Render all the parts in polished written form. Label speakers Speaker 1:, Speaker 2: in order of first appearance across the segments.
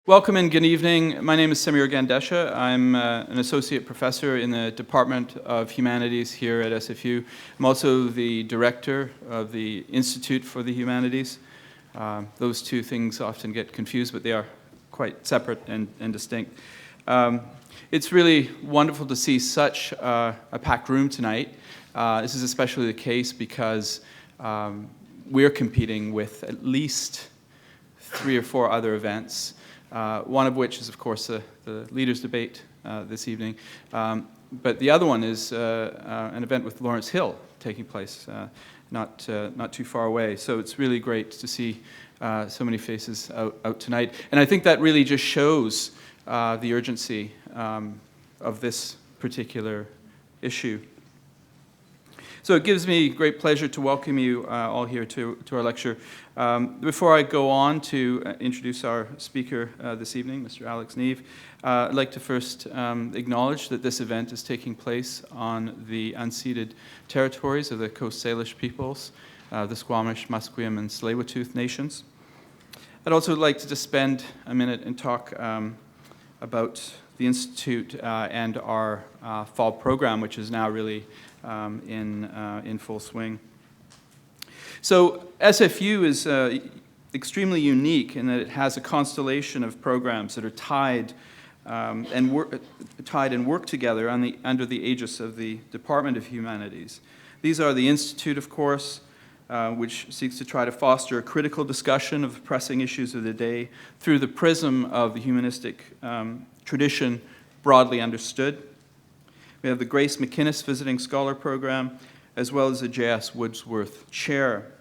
Speaker 1: Welcome and good evening. My name is Samir Gandesha. I'm an associate professor in the Department of Humanities here at SFU. I'm also the director of the Institute for the Humanities. Those two things often get confused, but they are quite separate and distinct. It's really wonderful to see such a packed room tonight. This is especially the case because we're competing with at least 3 or 4 other events. One of which is, of course, the leaders' debate this evening. But the other one is an event with Lawrence Hill taking place not too far away. So it's really great to see so many faces out tonight. And I think that really just shows the urgency of this particular issue. So it gives me great pleasure to welcome you all here to our lecture. Before I go on to introduce our speaker this evening, Mr. Alex Neve, I'd like to first acknowledge that this event is taking place on the unceded territories of the Coast Salish peoples, the Squamish, Musqueam, and Tsleil-Waututh nations. I'd also like to just spend a minute and talk about the Institute and our fall program, which is now really in full swing. So SFU is extremely unique in that it has a constellation of programs that are tied and work together under the aegis of the Department of Humanities. These are the Institute, of course, which seeks to try to foster a critical discussion of pressing issues of the day through the prism of the humanistic tradition broadly understood. We have the Grace McInnes Visiting Scholar Program, as well as the J.S. Woodsworth Chair.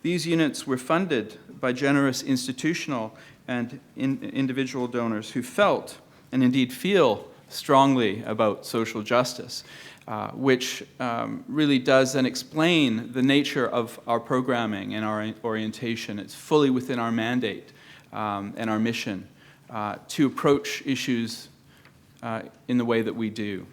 Speaker 1: These units were funded by generous institutional and individual donors who felt, and indeed feel, strongly about social justice, which really does then explain the nature of our programming and our orientation. It's fully within our mandate and our mission to approach issues in the way that we do.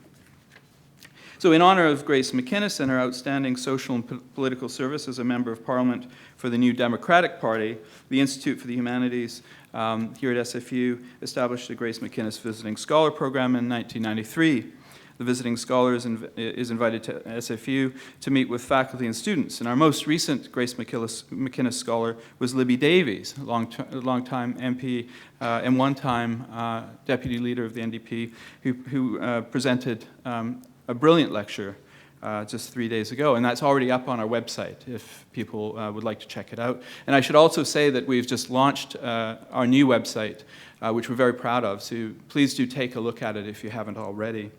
Speaker 1: So in honor of Grace McInnes and her outstanding social and political service as a Member of Parliament for the New Democratic Party, the Institute for the Humanities here at SFU established the Grace McInnes Visiting Scholar Program in 1993. The visiting scholar is invited to SFU to meet with faculty and students. And our most recent Grace McInnes scholar was Libby Davies, a long-time MP and one-time deputy leader of the NDP, who presented a brilliant lecture just 3 days ago, and that's already up on our website if people would like to check it out. And I should also say that we've just launched our new website, which we're very proud of, so please do take a look at it if you haven't already.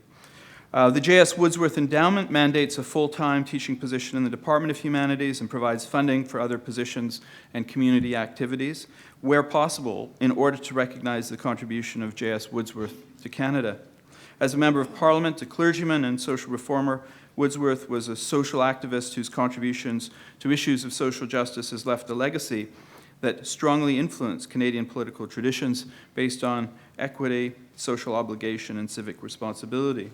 Speaker 1: The J.S. Woodsworth Endowment mandates a full-time teaching position in the Department of Humanities and provides funding for other positions and community activities, where possible, in order to recognize the contribution of J.S. Woodsworth to Canada. As a Member of Parliament, a clergyman and social reformer, Woodsworth was a social activist whose contributions to issues of social justice has left a legacy that strongly influenced Canadian political traditions based on equity, social obligation, and civic responsibility.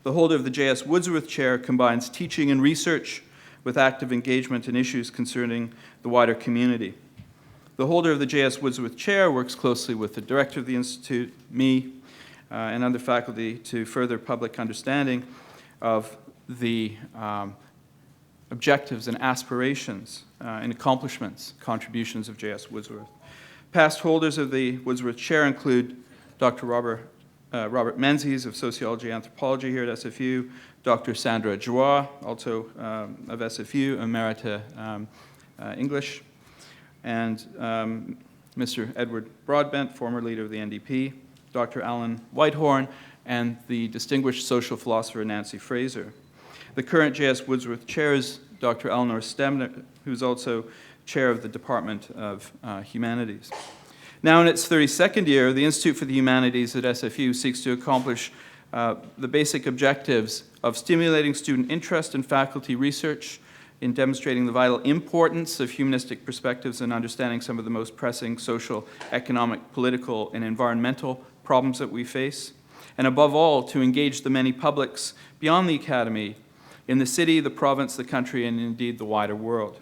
Speaker 1: The holder of the J.S. Woodsworth Chair combines teaching and research with active engagement in issues concerning the wider community. The holder of the J.S. Woodsworth Chair works closely with the director of the Institute, me, and other faculty to further public understanding of the objectives and aspirations and accomplishments, contributions of J.S. Woodsworth. Past holders of the Woodsworth Chair include Dr. Robert Menzies of Sociology and Anthropology here at SFU, Dr. Sandra Joie, also of SFU, Emerita English, and Mr. Edward Broadbent, former leader of the NDP, Dr. Alan Whitehorn, and the distinguished social philosopher Nancy Fraser. The current J.S. Woodsworth Chair is Dr. Eleanor Stemner, who's also Chair of the Department of Humanities. Now in its 32nd year, the Institute for the Humanities at SFU seeks to accomplish the basic objectives of stimulating student interest in faculty research, in demonstrating the vital importance of humanistic perspectives and understanding some of the most pressing social, economic, political, and environmental problems that we face, and above all, to engage the many publics beyond the academy in the city, the province, the country, and indeed the wider world.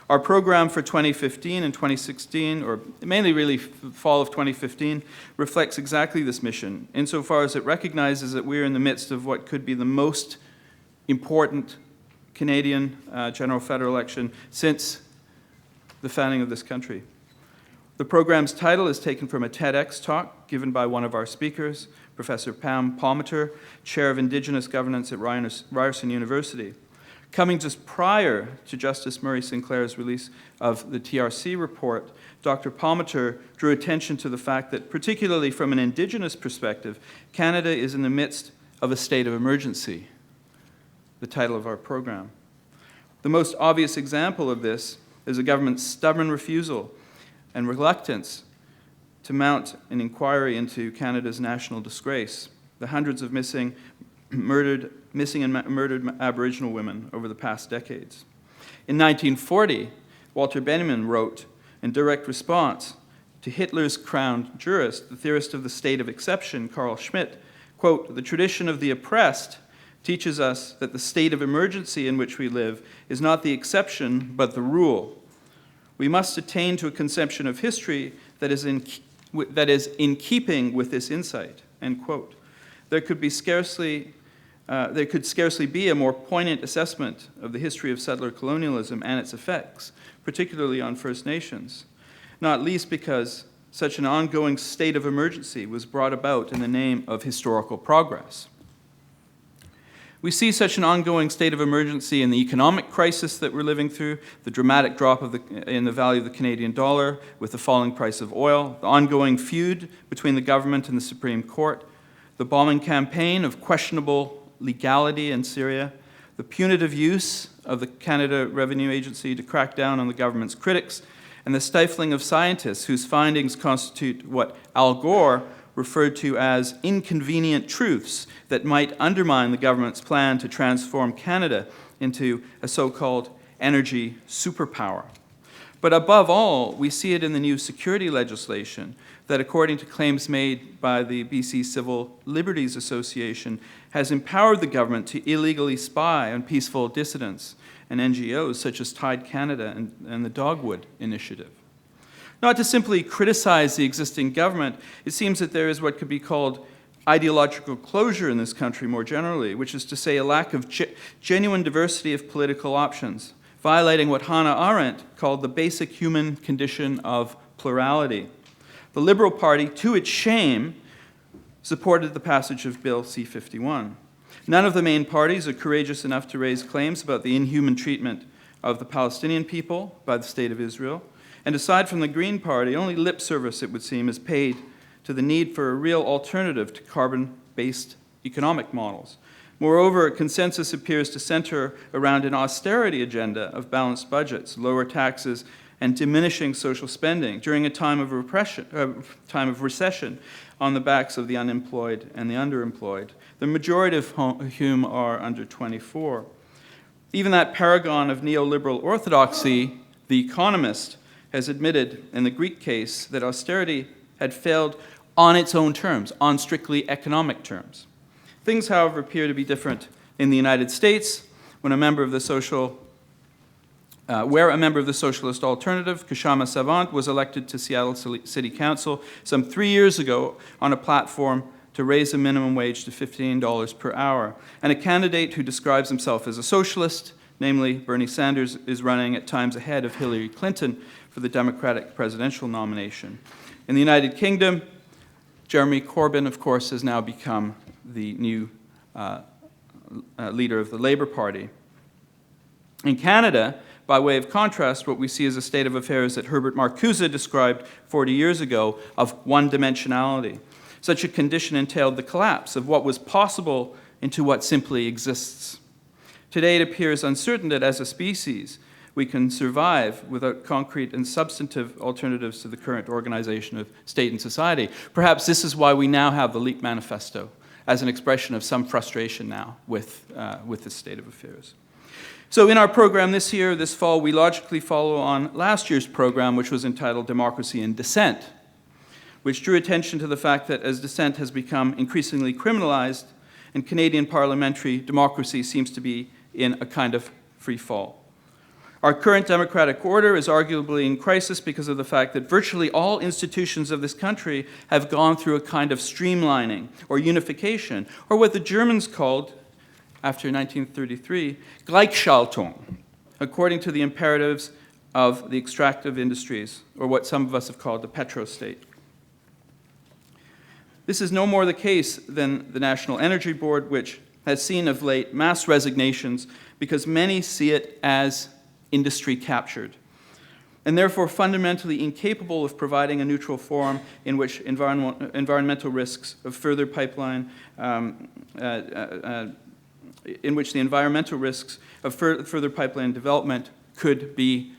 Speaker 1: Our program for 2015 and 2016, or mainly really fall of 2015, reflects exactly this mission, insofar as it recognizes that we're in the midst of what could be the most important Canadian general federal election since the founding of this country. The program's title is taken from a TEDx talk given by one of our speakers, Professor Pam Palmater, Chair of Indigenous Governance at Ryerson University. Coming just prior to Justice Murray Sinclair's release of the TRC report, Dr. Palmater drew attention to the fact that, particularly from an Indigenous perspective, Canada is in the midst of a state of emergency, the title of our program. The most obvious example of this is the government's stubborn refusal and reluctance to mount an inquiry into Canada's national disgrace, the hundreds of missing and murdered Aboriginal women over the past decades. In 1940, Walter Benjamin wrote, in direct response to Hitler's crowned jurist, the theorist of the state of exception, Carl Schmitt, quote, "The tradition of the oppressed teaches us that the state of emergency in which we live is not the exception, but the rule. We must attain to a conception of history that is in keeping with this insight," end quote. There could scarcely be a more poignant assessment of the history of settler colonialism and its effects, particularly on First Nations, not least because such an ongoing state of emergency was brought about in the name of historical progress. We see such an ongoing state of emergency in the economic crisis that we're living through, the dramatic drop in the value of the Canadian dollar with the falling price of oil, the ongoing feud between the government and the Supreme Court, the bombing campaign of questionable legality in Syria, the punitive use of the Canada Revenue Agency to crack down on the government's critics, and the stifling of scientists whose findings constitute what Al Gore referred to as inconvenient truths that might undermine the government's plan to transform Canada into a so-called energy superpower. But above all, we see it in the new security legislation that, according to claims made by the BC Civil Liberties Association, has empowered the government to illegally spy on peaceful dissidents and NGOs such as Tide Canada and the Dogwood Initiative. Not to simply criticize the existing government, it seems that there is what could be called ideological closure in this country more generally, which is to say a lack of genuine diversity of political options, violating what Hannah Arendt called the basic human condition of plurality. The Liberal Party, to its shame, supported the passage of Bill C-51. None of the main parties are courageous enough to raise claims about the inhuman treatment of the Palestinian people by the State of Israel. And aside from the Green Party, only lip service, it would seem, is paid to the need for a real alternative to carbon-based economic models. Moreover, consensus appears to center around an austerity agenda of balanced budgets, lower taxes, and diminishing social spending during a time of recession on the backs of the unemployed and the underemployed, the majority of whom are under 24. Even that paragon of neoliberal orthodoxy, The Economist, has admitted in the Greek case that austerity had failed on its own terms, on strictly economic terms. Things, however, appear to be different in the United States when a member of the Socialist alternative, Kshama Sawant, was elected to Seattle City Council some 3 years ago on a platform to raise the minimum wage to $15 per hour. And a candidate who describes himself as a socialist, namely Bernie Sanders, is running at times ahead of Hillary Clinton for the Democratic presidential nomination. In the United Kingdom, Jeremy Corbyn, of course, has now become the new leader of the Labour Party. In Canada, by way of contrast, what we see is a state of affairs that Herbert Marcuse described 40 years ago of one-dimensionality. Such a condition entailed the collapse of what was possible into what simply exists. Today, it appears uncertain that as a species, we can survive without concrete and substantive alternatives to the current organization of state and society. Perhaps this is why we now have the LEAP Manifesto as an expression of some frustration now with this state of affairs. So in our program this fall, we logically follow on last year's program, which was entitled Democracy in Dissent, which drew attention to the fact that as dissent has become increasingly criminalized, and Canadian parliamentary democracy seems to be in a kind of free fall. Our current democratic order is arguably in crisis because of the fact that virtually all institutions of this country have gone through a kind of streamlining or unification, or what the Germans called, after 1933, Gleichschaltung, according to the imperatives of the extractive industries, or what some of us have called the petrostate. This is no more the case than the National Energy Board, which has seen of late mass resignations because many see it as industry captured, and therefore fundamentally incapable of providing a neutral forum in which environmental risks of further pipeline, in which the environmental risks of further pipeline development could be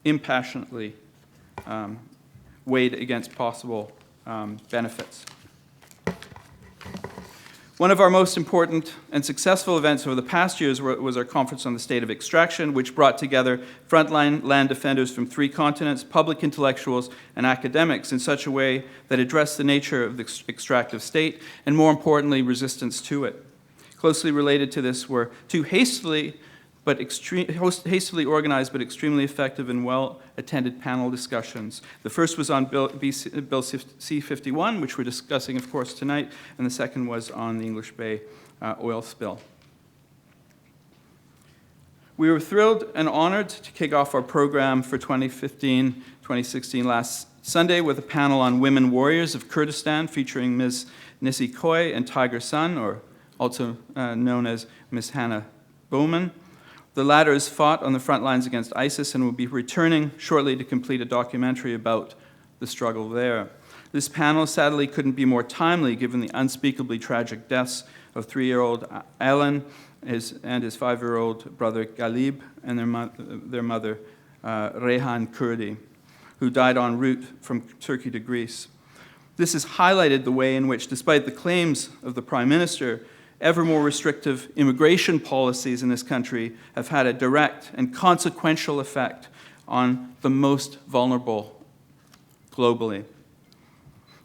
Speaker 1: impassionately weighed against possible benefits. One of our most important and successful events over the past years was our conference on the state of extraction, which brought together frontline land defenders from 3 continents, public intellectuals, and academics in such a way that addressed the nature of the extractive state and, more importantly, resistance to it. Closely related to this were 2 hastily organized but extremely effective and well-attended panel discussions. The first was on Bill C-51, which we're discussing, of course, tonight, and the second was on the English Bay oil spill. We were thrilled and honored to kick off our program for 2015-2016 last Sunday with a panel on women warriors of Kurdistan featuring Ms. Nissi Koy and Tiger Sun, or also known as Ms. Hannah Bowman. The latter has fought on the front lines against ISIS and will be returning shortly to complete a documentary about the struggle there. This panel sadly couldn't be more timely given the unspeakably tragic deaths of 3-year-old Alan and his 5-year-old brother Galib and their mother Rehan Kurdi, who died en route from Turkey to Greece. This has highlighted the way in which, despite the claims of the Prime Minister, ever more restrictive immigration policies in this country have had a direct and consequential effect on the most vulnerable globally.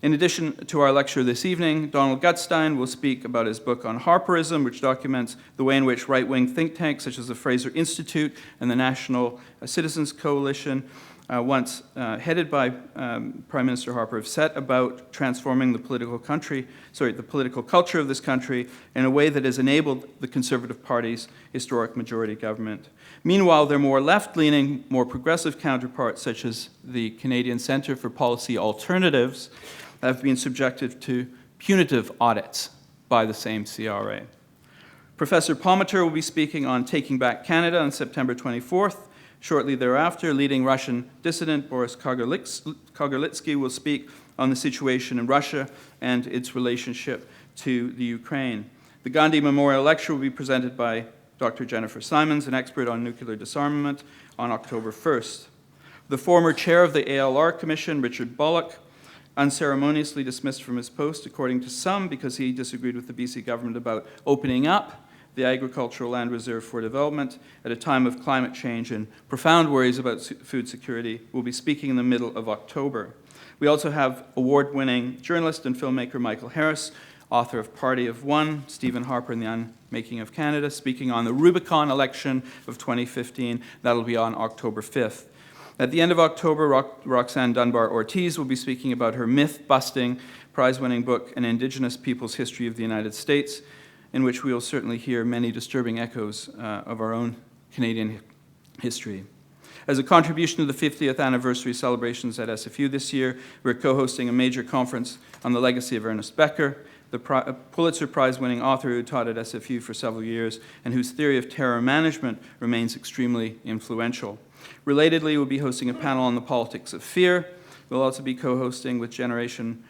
Speaker 1: In addition to our lecture this evening, Donald Gutstein will speak about his book on Harperism, which documents the way in which right-wing think tanks such as the Fraser Institute and the National Citizens Coalition, once headed by Prime Minister Harper, have set about transforming the political culture of this country in a way that has enabled the Conservative Party's historic majority government. Meanwhile, their more left-leaning, more progressive counterparts, such as the Canadian Centre for Policy Alternatives, have been subjected to punitive audits by the same CRA. Professor Palmater will be speaking on Taking Back Canada on September 24th. Shortly thereafter, leading Russian dissident Boris Kagarlitsky will speak on the situation in Russia and its relationship to the Ukraine. The Gandhi Memorial Lecture will be presented by Dr. Jennifer Simons, an expert on nuclear disarmament, on October 1st. The former chair of the ALR Commission, Richard Bullock, unceremoniously dismissed from his post, according to some, because he disagreed with the BC government about opening up the agricultural land reserve for development at a time of climate change and profound worries about food security, will be speaking in the middle of October. We also have award-winning journalist and filmmaker Michael Harris, author of Party of One, Stephen Harper and the Unmaking of Canada, speaking on the Rubicon election of 2015. That'll be on October 5th. At the end of October, Roxanne Dunbar-Ortiz will be speaking about her myth-busting, prize-winning book, An Indigenous People's History of the United States, in which we will certainly hear many disturbing echoes of our own Canadian history. As a contribution to the 50th anniversary celebrations at SFU this year, we're co-hosting a major conference on the legacy of Ernest Becker, the Pulitzer Prize-winning author who taught at SFU for several years and whose theory of terror management remains extremely influential. Relatedly, we'll be hosting a panel on the politics of fear. We'll also be co-hosting with Gen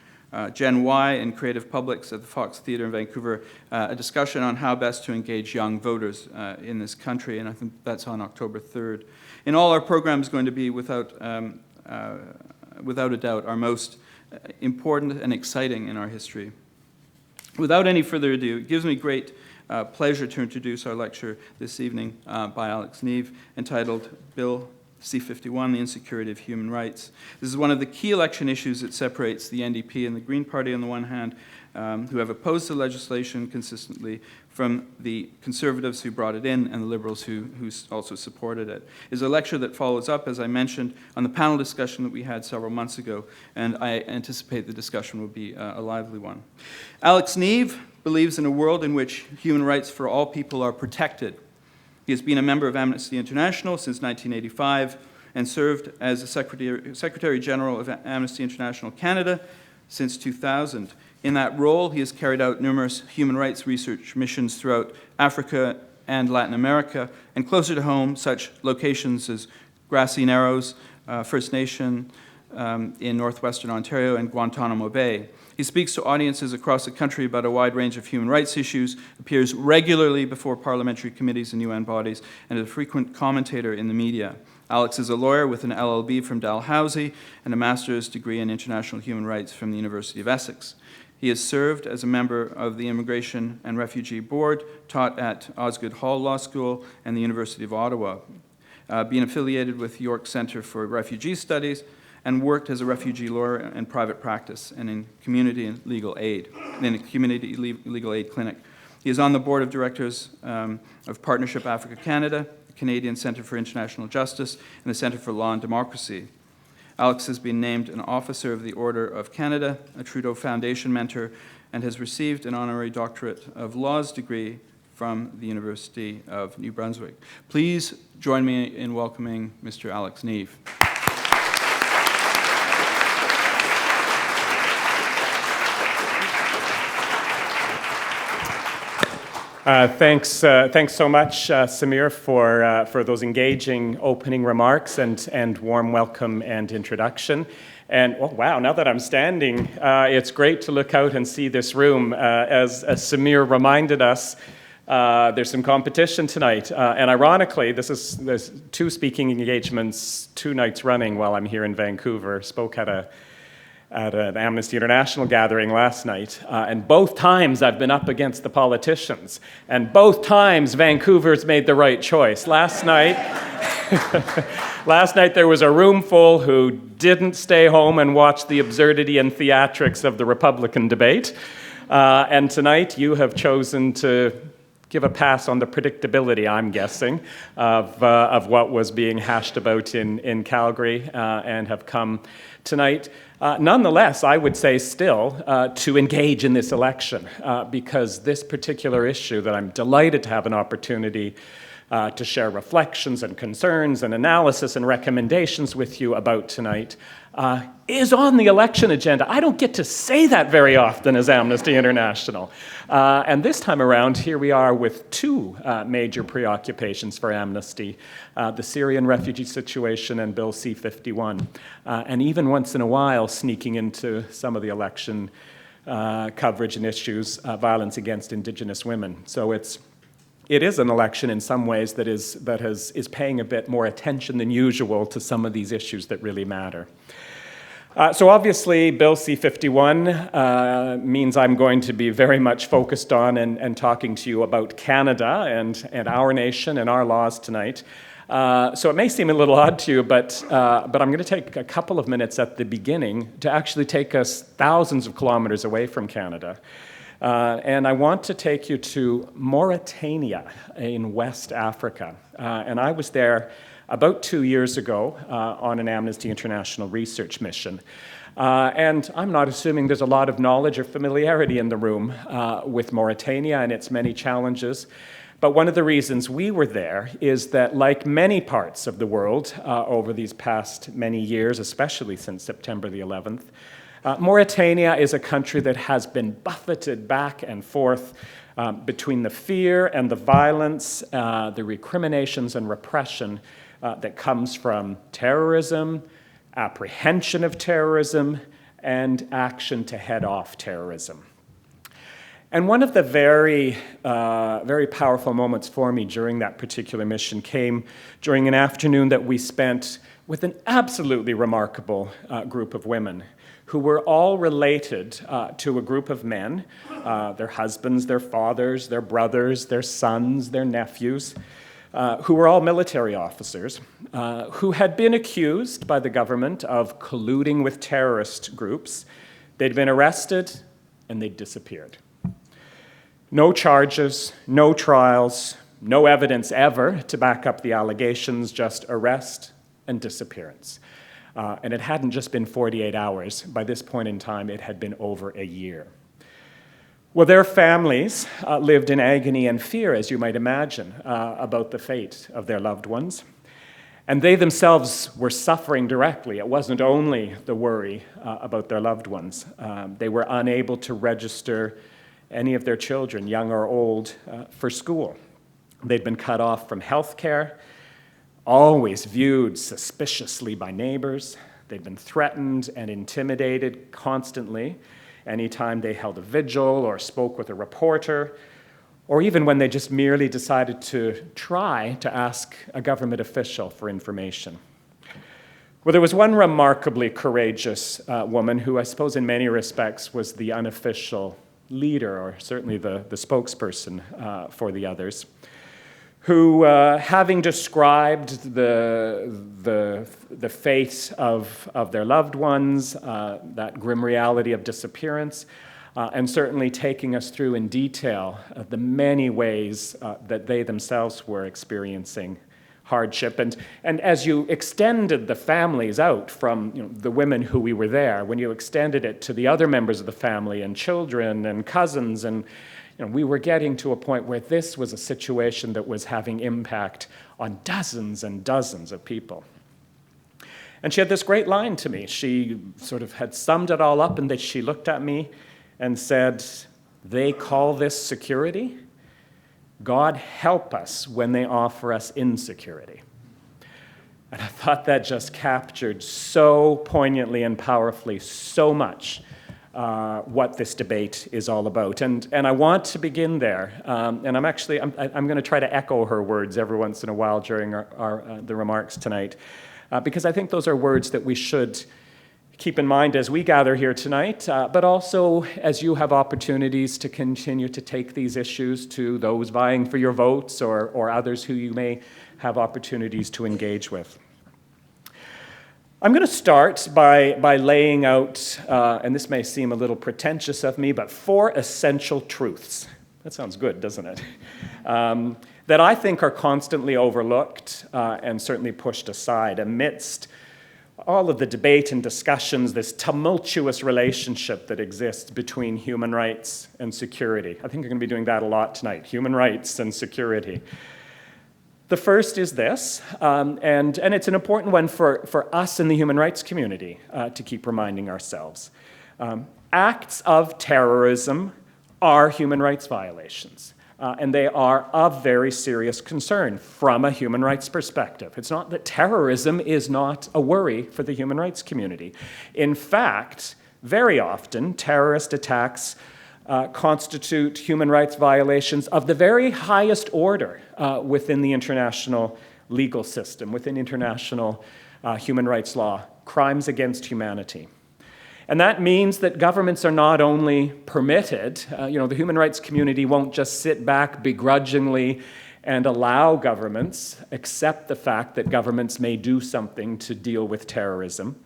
Speaker 1: Y and Creative Publics at the Fox Theatre in Vancouver, a discussion on how best to engage young voters in this country, and I think that's on October 3rd. In all, our program is going to be, without a doubt, our most important and exciting in our history. Without any further ado, it gives me great pleasure to introduce our lecture this evening by Alex Neve, entitled Bill C-51, the insecurity of human rights. This is one of the key election issues that separates the NDP and the Green Party on the one hand, who have opposed the legislation consistently, from the Conservatives who brought it in and the Liberals who also supported it. It's a lecture that follows up, as I mentioned, on the panel discussion that we had several months ago, and I anticipate the discussion will be a lively one. Alex Neve believes in a world in which human rights for all people are protected. He has been a member of Amnesty International since 1985 and served as a Secretary General of Amnesty International Canada since 2000. In that role, he has carried out numerous human rights research missions throughout Africa and Latin America, and closer to home, such locations as Grassy Narrows, First Nation in northwestern Ontario, and Guantanamo Bay. He speaks to audiences across the country about a wide range of human rights issues, appears regularly before parliamentary committees and UN bodies, and is a frequent commentator in the media. Alex is a lawyer with an LLB from Dalhousie and a master's degree in international human rights from the University of Essex. He has served as a member of the Immigration and Refugee Board, taught at Osgoode Hall Law School and the University of Ottawa, been affiliated with York Centre for Refugee Studies, and worked as a refugee lawyer in private practice and in community and legal aid, in a community legal aid clinic. He is on the board of directors of Partnership Africa Canada, the Canadian Centre for International Justice, and the Centre for Law and Democracy. Alex has been named an Officer of the Order of Canada, a Trudeau Foundation mentor, and has received an honorary doctorate of laws degree from the University of New Brunswick. Please join me in welcoming Mr. Alex Neve.
Speaker 2: Thanks so much, Samir, for those engaging opening remarks and warm welcome and introduction. And oh, wow, now that I'm standing, it's great to look out and see this room. As Samir reminded us, there's some competition tonight. And ironically, there's two speaking engagements 2 nights running while I'm here in Vancouver. Spoke at an Amnesty International gathering last night, and both times I've been up against the politicians, and both times Vancouver's made the right choice. Last night there was a room full who didn't stay home and watch the absurdity and theatrics of the Republican debate, and tonight you have chosen to give a pass on the predictability, I'm guessing, of what was being hashed about in Calgary, and have come tonight. Nonetheless, I would say still to engage in this election, because this particular issue that I'm delighted to have an opportunity to share reflections and concerns and analysis and recommendations with you about tonight is on the election agenda. I don't get to say that very often as Amnesty International. And this time around, here we are with 2 major preoccupations for Amnesty, the Syrian refugee situation and Bill C-51. And even once in a while, sneaking into some of the election coverage and issues, violence against Indigenous women. So it is an election in some ways that is paying a bit more attention than usual to some of these issues that really matter. So obviously, Bill C-51 means I'm going to be very much focused on and talking to you about Canada and our nation and our laws tonight. So it may seem a little odd to you, but I'm going to take a couple of minutes at the beginning to actually take us thousands of kilometers away from Canada. And I want to take you to Mauritania in West Africa. And I was there about 2 years ago on an Amnesty International research mission. And I'm not assuming there's a lot of knowledge or familiarity in the room with Mauritania and its many challenges. But one of the reasons we were there is that, like many parts of the world over these past many years, especially since September the 11th, Mauritania is a country that has been buffeted back and forth between the fear and the violence, the recriminations and repression that comes from terrorism, apprehension of terrorism, and action to head off terrorism. And one of the very powerful moments for me during that particular mission came during an afternoon that we spent with an absolutely remarkable group of women who were all related to a group of men, their husbands, their fathers, their brothers, their sons, their nephews, who were all military officers, who had been accused by the government of colluding with terrorist groups. They'd been arrested and they'd disappeared. No charges, no trials, no evidence ever to back up the allegations, just arrest and disappearance. And it hadn't just been 48 hours. By this point in time, it had been over a year. Well, their families lived in agony and fear, as you might imagine, about the fate of their loved ones. And they themselves were suffering directly. It wasn't only the worry about their loved ones. They were unable to register any of their children, young or old, for school. They'd been cut off from health care, always viewed suspiciously by neighbors. They'd been threatened and intimidated constantly anytime they held a vigil or spoke with a reporter, or even when they just merely decided to try to ask a government official for information. Well, there was one remarkably courageous woman who I suppose in many respects was the unofficial leader, or certainly the spokesperson for the others, who, having described the fate of their loved ones, that grim reality of disappearance, and certainly taking us through in detail the many ways that they themselves were experiencing hardship. And as you extended the families out from the women who we were there, when you extended it to the other members of the family and children and cousins, and we were getting to a point where this was a situation that was having impact on dozens and dozens of people. And she had this great line to me. She sort of had summed it all up, and that she looked at me and said, "They call this security? God help us when they offer us insecurity." And I thought that just captured so poignantly and powerfully so much what this debate is all about. And I want to begin there. And I'm going to try to echo her words every once in a while during the remarks tonight, because I think those are words that we should keep in mind as we gather here tonight, but also as you have opportunities to continue to take these issues to those vying for your votes or others who you may have opportunities to engage with. I'm going to start by laying out, and this may seem a little pretentious of me, but 4 essential truths. That sounds good, doesn't it? That I think are constantly overlooked and certainly pushed aside amidst all of the debate and discussions, this tumultuous relationship that exists between human rights and security. I think we're going to be doing that a lot tonight, human rights and security. The first is this, and it's an important one for us in the human rights community to keep reminding ourselves. Acts of terrorism are human rights violations. And they are of very serious concern from a human rights perspective. It's not that terrorism is not a worry for the human rights community. In fact, very often, terrorist attacks constitute human rights violations of the very highest order within the international legal system, within international human rights law, crimes against humanity. And that means that governments are not only permitted, the human rights community won't just sit back begrudgingly and allow governments, accept the fact that governments may do something to deal with terrorism.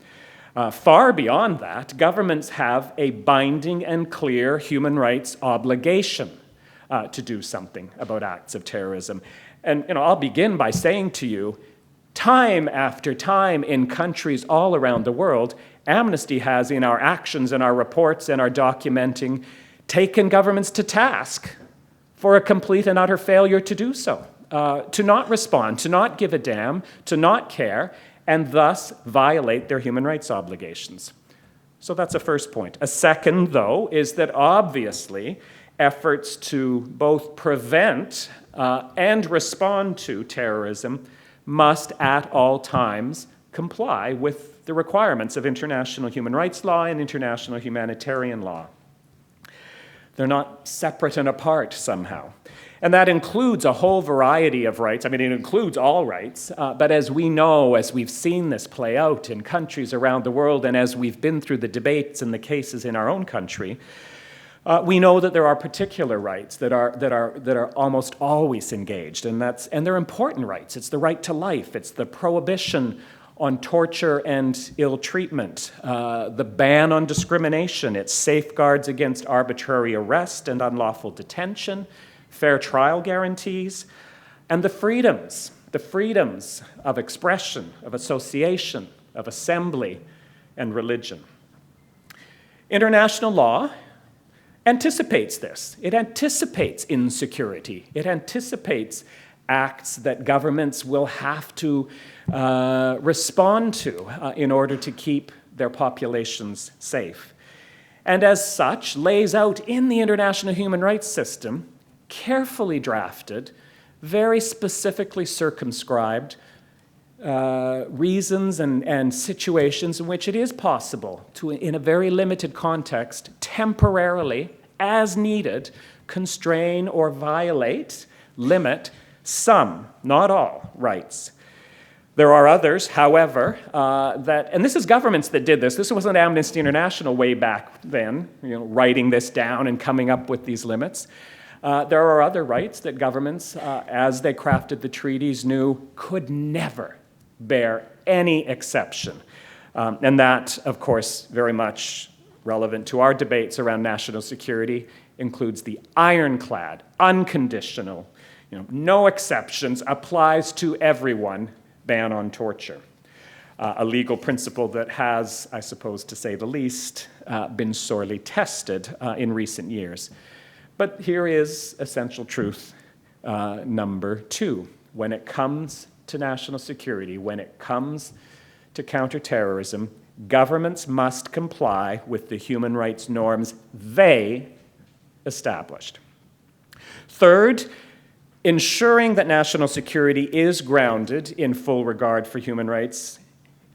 Speaker 2: Far beyond that, governments have a binding and clear human rights obligation to do something about acts of terrorism. And I'll begin by saying to you, time after time in countries all around the world, Amnesty has, in our actions and our reports and our documenting, taken governments to task for a complete and utter failure to do so, to not respond, to not give a damn, to not care, and thus violate their human rights obligations. So that's a first point. A second, though, is that obviously efforts to both prevent and respond to terrorism must at all times comply with the requirements of international human rights law and international humanitarian law. They're not separate and apart somehow. And that includes a whole variety of rights. I mean, it includes all rights, but as we know, as we've seen this play out in countries around the world, and as we've been through the debates and the cases in our own country, We know that there are particular rights that are almost always engaged, and they're important rights. It's the right to life. It's the prohibition on torture and ill treatment, the ban on discrimination. It's safeguards against arbitrary arrest and unlawful detention, fair trial guarantees, and the freedoms of expression, of association, of assembly, and religion. International law anticipates this. It anticipates insecurity. It anticipates acts that governments will have to respond to in order to keep their populations safe. And as such, lays out in the international human rights system carefully drafted, very specifically circumscribed reasons and situations in which it is possible to, in a very limited context, temporarily, as needed, constrain or violate, limit some, not all, rights. There are others, however, and this is governments that did this. This wasn't Amnesty International way back then, writing this down and coming up with these limits. There are other rights that governments, as they crafted the treaties, knew could never bear any exception. And that, of course, very much relevant to our debates around national security, includes the ironclad, unconditional, no exceptions, applies to everyone, ban on torture. A legal principle that has, I suppose to say the least, been sorely tested in recent years. But here is essential truth number 2. When it comes to national security, when it comes to counterterrorism, governments must comply with the human rights norms they established. Third, ensuring that national security is grounded in full regard for human rights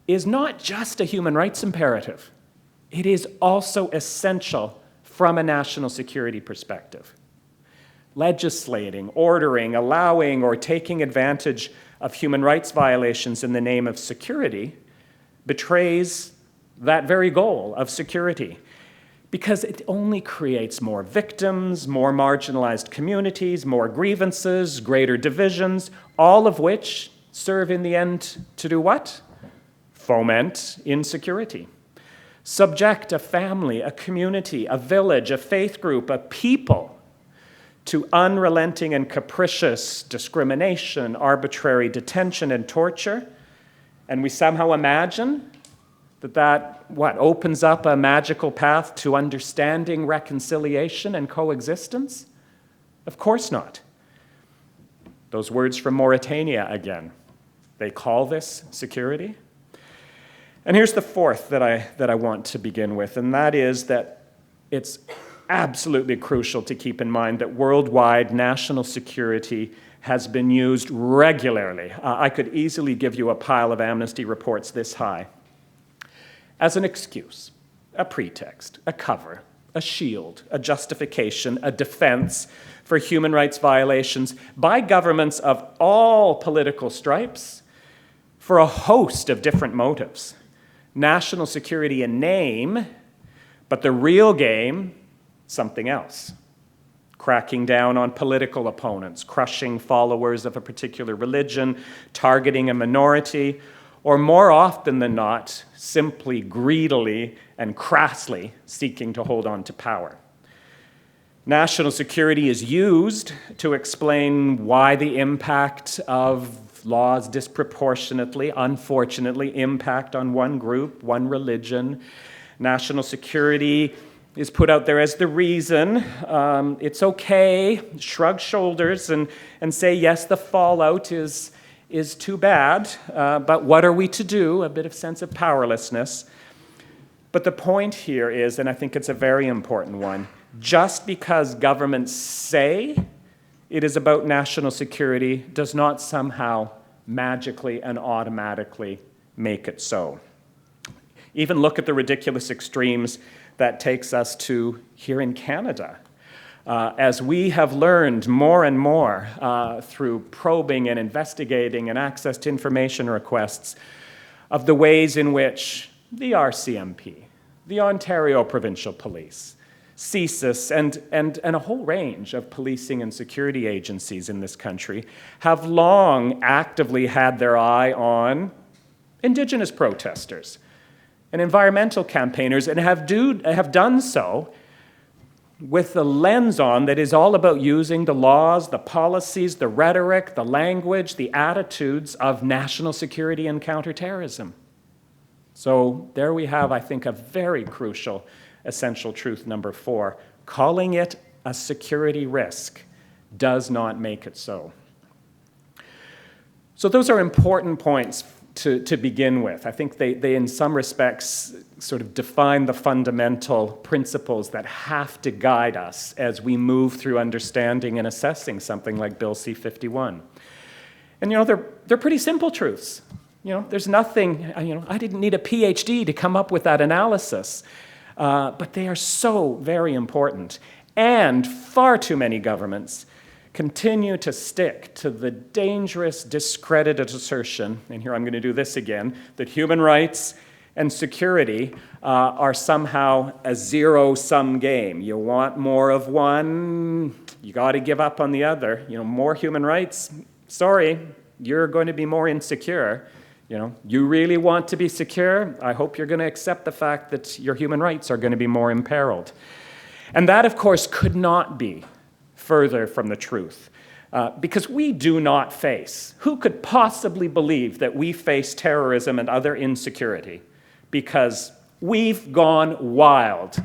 Speaker 2: is not just a human rights imperative. It is also essential from a national security perspective. Legislating, ordering, allowing, or taking advantage of human rights violations in the name of security betrays that very goal of security, because it only creates more victims, more marginalized communities, more grievances, greater divisions, all of which serve in the end to do what? Foment insecurity. Subject a family, a community, a village, a faith group, a people to unrelenting and capricious discrimination, arbitrary detention, and torture, and we somehow imagine that opens up a magical path to understanding, reconciliation, and coexistence? Of course not. Those words from Mauritania again. They call this security. And here's the fourth that I want to begin with, and that is that it's absolutely crucial to keep in mind that worldwide national security has been used regularly. I could easily give you a pile of Amnesty reports this high as an excuse, a pretext, a cover, a shield, a justification, a defense for human rights violations by governments of all political stripes for a host of different motives. National security in name, but the real game, something else. Cracking down on political opponents, crushing followers of a particular religion, targeting a minority, or more often than not, simply greedily and crassly seeking to hold on to power. National security is used to explain why the impact of laws disproportionately, unfortunately, impact on one group, one religion. National security is put out there as the reason. It's okay, shrug shoulders and say, yes, the fallout is too bad, but what are we to do? A bit of sense of powerlessness. But the point here is, and I think it's a very important one, just because governments say it is about national security does not somehow magically and automatically make it so. Even look at the ridiculous extremes that takes us to here in Canada. As we have learned more and more through probing and investigating and access to information requests of the ways in which the RCMP, the Ontario Provincial Police, CSIS, and a whole range of policing and security agencies in this country have long actively had their eye on Indigenous protesters and environmental campaigners, and have done so with the lens on that is all about using the laws, the policies, the rhetoric, the language, the attitudes of national security and counterterrorism. So there we have, I think, a very crucial essential truth number 4. Calling it a security risk does not make it so. So those are important points to begin with. I think they in some respects sort of define the fundamental principles that have to guide us as we move through understanding and assessing something like Bill C-51. And they're pretty simple truths. There's nothing, I didn't need a PhD to come up with that analysis. But they are so very important. And far too many governments continue to stick to the dangerous, discredited assertion, and here I'm going to do this again, that human rights and security are somehow a zero-sum game. You want more of one, you got to give up on the other. More human rights, sorry, you're going to be more insecure. You really want to be secure? I hope you're going to accept the fact that your human rights are going to be more imperiled. And that, of course, could not be further from the truth. Because we do not face, who could possibly believe that we face terrorism and other insecurity? Because we've gone wild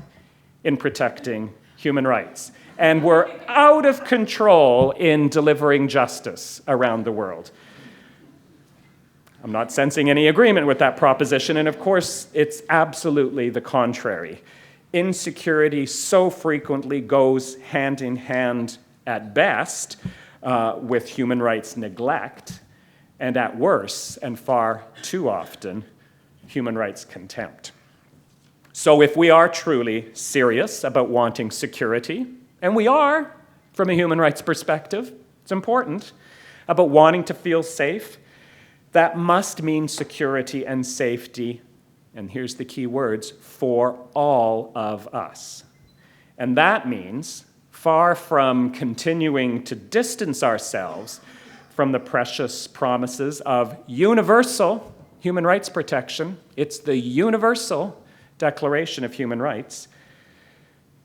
Speaker 2: in protecting human rights. And we're out of control in delivering justice around the world. I'm not sensing any agreement with that proposition, and of course, it's absolutely the contrary. Insecurity so frequently goes hand in hand, at best, with human rights neglect, and at worst, and far too often, human rights contempt. So if we are truly serious about wanting security, and we are, from a human rights perspective, it's important, about wanting to feel safe, that must mean security and safety, and here's the key words, for all of us. And that means, far from continuing to distance ourselves from the precious promises of universal human rights protection, it's the universal Declaration of Human Rights,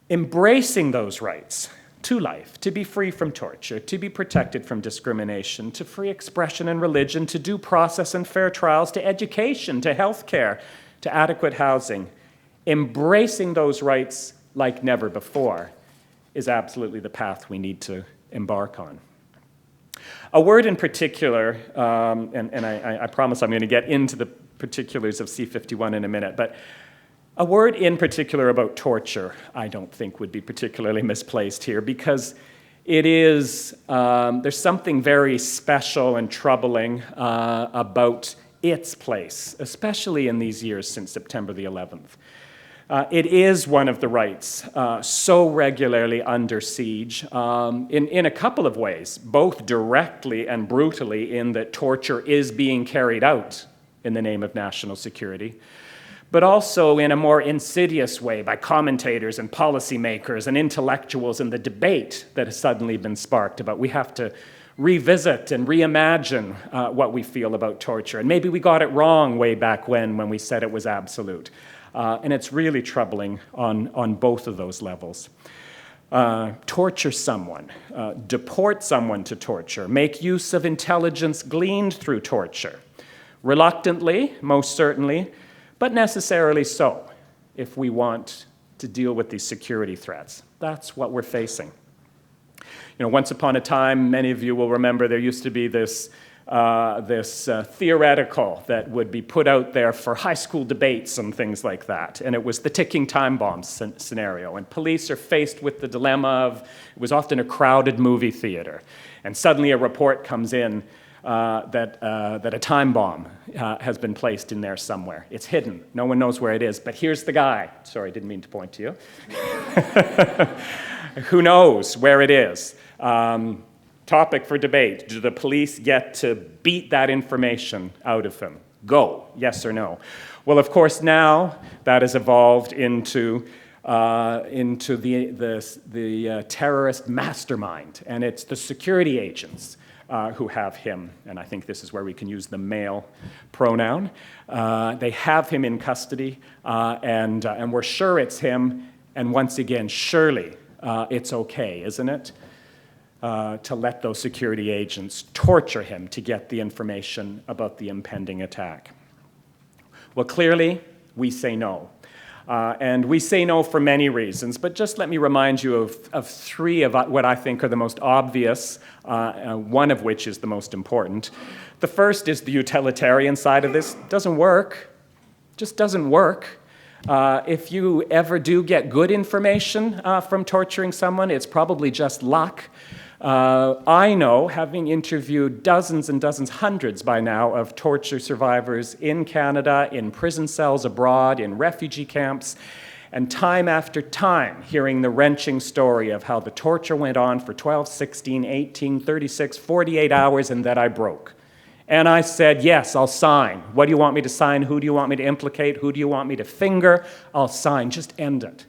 Speaker 2: embracing those rights to life, to be free from torture, to be protected from discrimination, to free expression and religion, to due process and fair trials, to education, to health care, to adequate housing. Embracing those rights like never before is absolutely the path we need to embark on. A word in particular, and I promise I'm going to get into the particulars of C-51 in a minute, but a word in particular about torture, I don't think would be particularly misplaced here, because it is, there's something very special and troubling about its place, especially in these years since September the 11th. It is one of the rights so regularly under siege in a couple of ways, both directly and brutally in that torture is being carried out in the name of national security, but also in a more insidious way by commentators and policymakers and intellectuals in the debate that has suddenly been sparked about we have to revisit and reimagine what we feel about torture. And maybe we got it wrong way back when we said it was absolute. And it's really troubling on both of those levels. Torture someone, deport someone to torture, make use of intelligence gleaned through torture. Reluctantly, most certainly, but necessarily so, if we want to deal with these security threats. That's what we're facing. Once upon a time, many of you will remember there used to be this theoretical that would be put out there for high school debates and things like that. And it was the ticking time bomb scenario. And police are faced with the dilemma of, it was often a crowded movie theater. And suddenly a report comes in that a time bomb has been placed in there somewhere. It's hidden. No one knows where it is. But here's the guy. Sorry, didn't mean to point to you. Who knows where it is? Topic for debate. Do the police get to beat that information out of him? Go. Yes or no? Well, of course, now that has evolved into into the terrorist mastermind, and it's the security agents who have him, and I think this is where we can use the male pronoun. They have him in custody, and we're sure it's him, and once again, surely it's okay, isn't it, to let those security agents torture him to get the information about the impending attack? Well, clearly, we say no. And we say no for many reasons, but just let me remind you of three of what I think are the most obvious, one of which is the most important. The first is the utilitarian side of this. Doesn't work. Just doesn't work. If you ever do get good information from torturing someone, it's probably just luck. I know, having interviewed dozens and dozens, hundreds by now, of torture survivors in Canada, in prison cells abroad, in refugee camps, and time after time hearing the wrenching story of how the torture went on for 12, 16, 18, 36, 48 hours, and that I broke. And I said, yes, I'll sign. What do you want me to sign? Who do you want me to implicate? Who do you want me to finger? I'll sign. Just end it.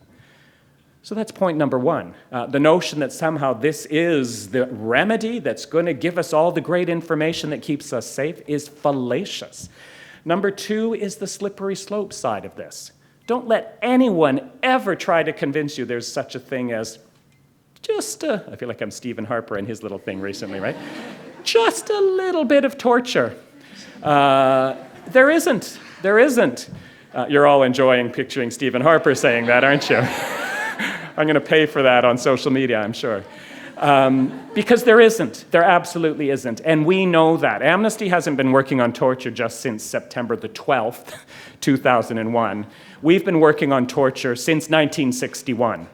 Speaker 2: So that's point number one. The notion that somehow this is the remedy that's going to give us all the great information that keeps us safe is fallacious. Number two is the slippery slope side of this. Don't let anyone ever try to convince you there's such a thing as just I feel like I'm Stephen Harper and his little thing recently, right? Just a little bit of torture. There isn't. There isn't. You're all enjoying picturing Stephen Harper saying that, aren't you? I'm going to pay for that on social media, I'm sure. Because there isn't. There absolutely isn't. And we know that. Amnesty hasn't been working on torture just since September the 12th, 2001. We've been working on torture since 1961.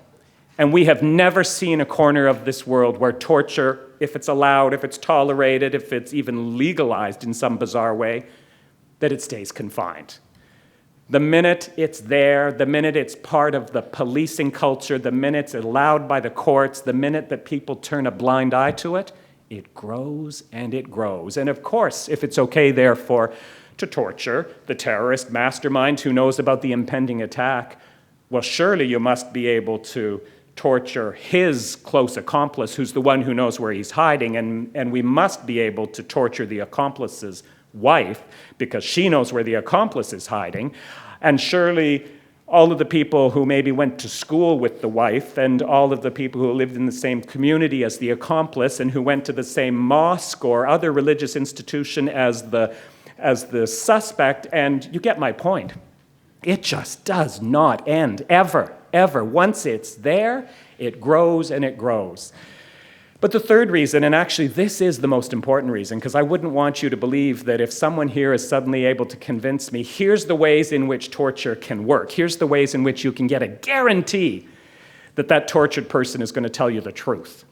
Speaker 2: And we have never seen a corner of this world where torture, if it's allowed, if it's tolerated, if it's even legalized in some bizarre way, that it stays confined. The minute it's there, the minute it's part of the policing culture, the minute it's allowed by the courts, the minute that people turn a blind eye to it, it grows and it grows. And of course, if it's okay, therefore, to torture the terrorist mastermind who knows about the impending attack, well, surely you must be able to torture his close accomplice, who's the one who knows where he's hiding, and we must be able to torture the accomplice's wife, because she knows where the accomplice is hiding. And surely all of the people who maybe went to school with the wife, and all of the people who lived in the same community as the accomplice, and who went to the same mosque or other religious institution as the suspect, and you get my point. It just does not end, ever, ever. Once it's there, it grows and it grows. But the third reason, and actually this is the most important reason, because I wouldn't want you to believe that if someone here is suddenly able to convince me, here's the ways in which torture can work, here's the ways in which you can get a guarantee that that tortured person is going to tell you the truth.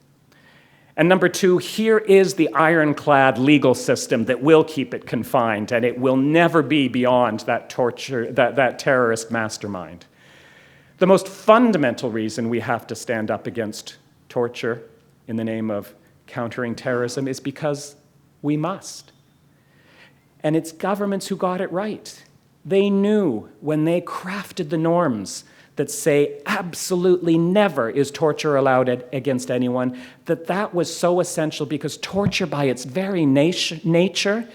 Speaker 2: And number two, here is the ironclad legal system that will keep it confined, and it will never be beyond that torture, that terrorist mastermind. The most fundamental reason we have to stand up against torture in the name of countering terrorism is because we must. And it's governments who got it right. They knew when they crafted the norms that say absolutely never is torture allowed against anyone, that was so essential, because torture by its very nature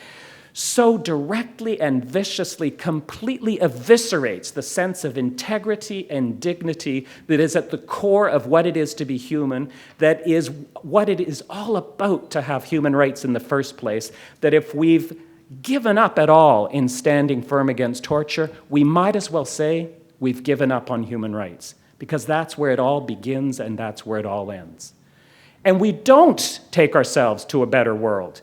Speaker 2: so directly and viciously, completely eviscerates the sense of integrity and dignity that is at the core of what it is to be human, that is what it is all about to have human rights in the first place, that if we've given up at all in standing firm against torture, we might as well say we've given up on human rights, because that's where it all begins and that's where it all ends. And we don't take ourselves to a better world.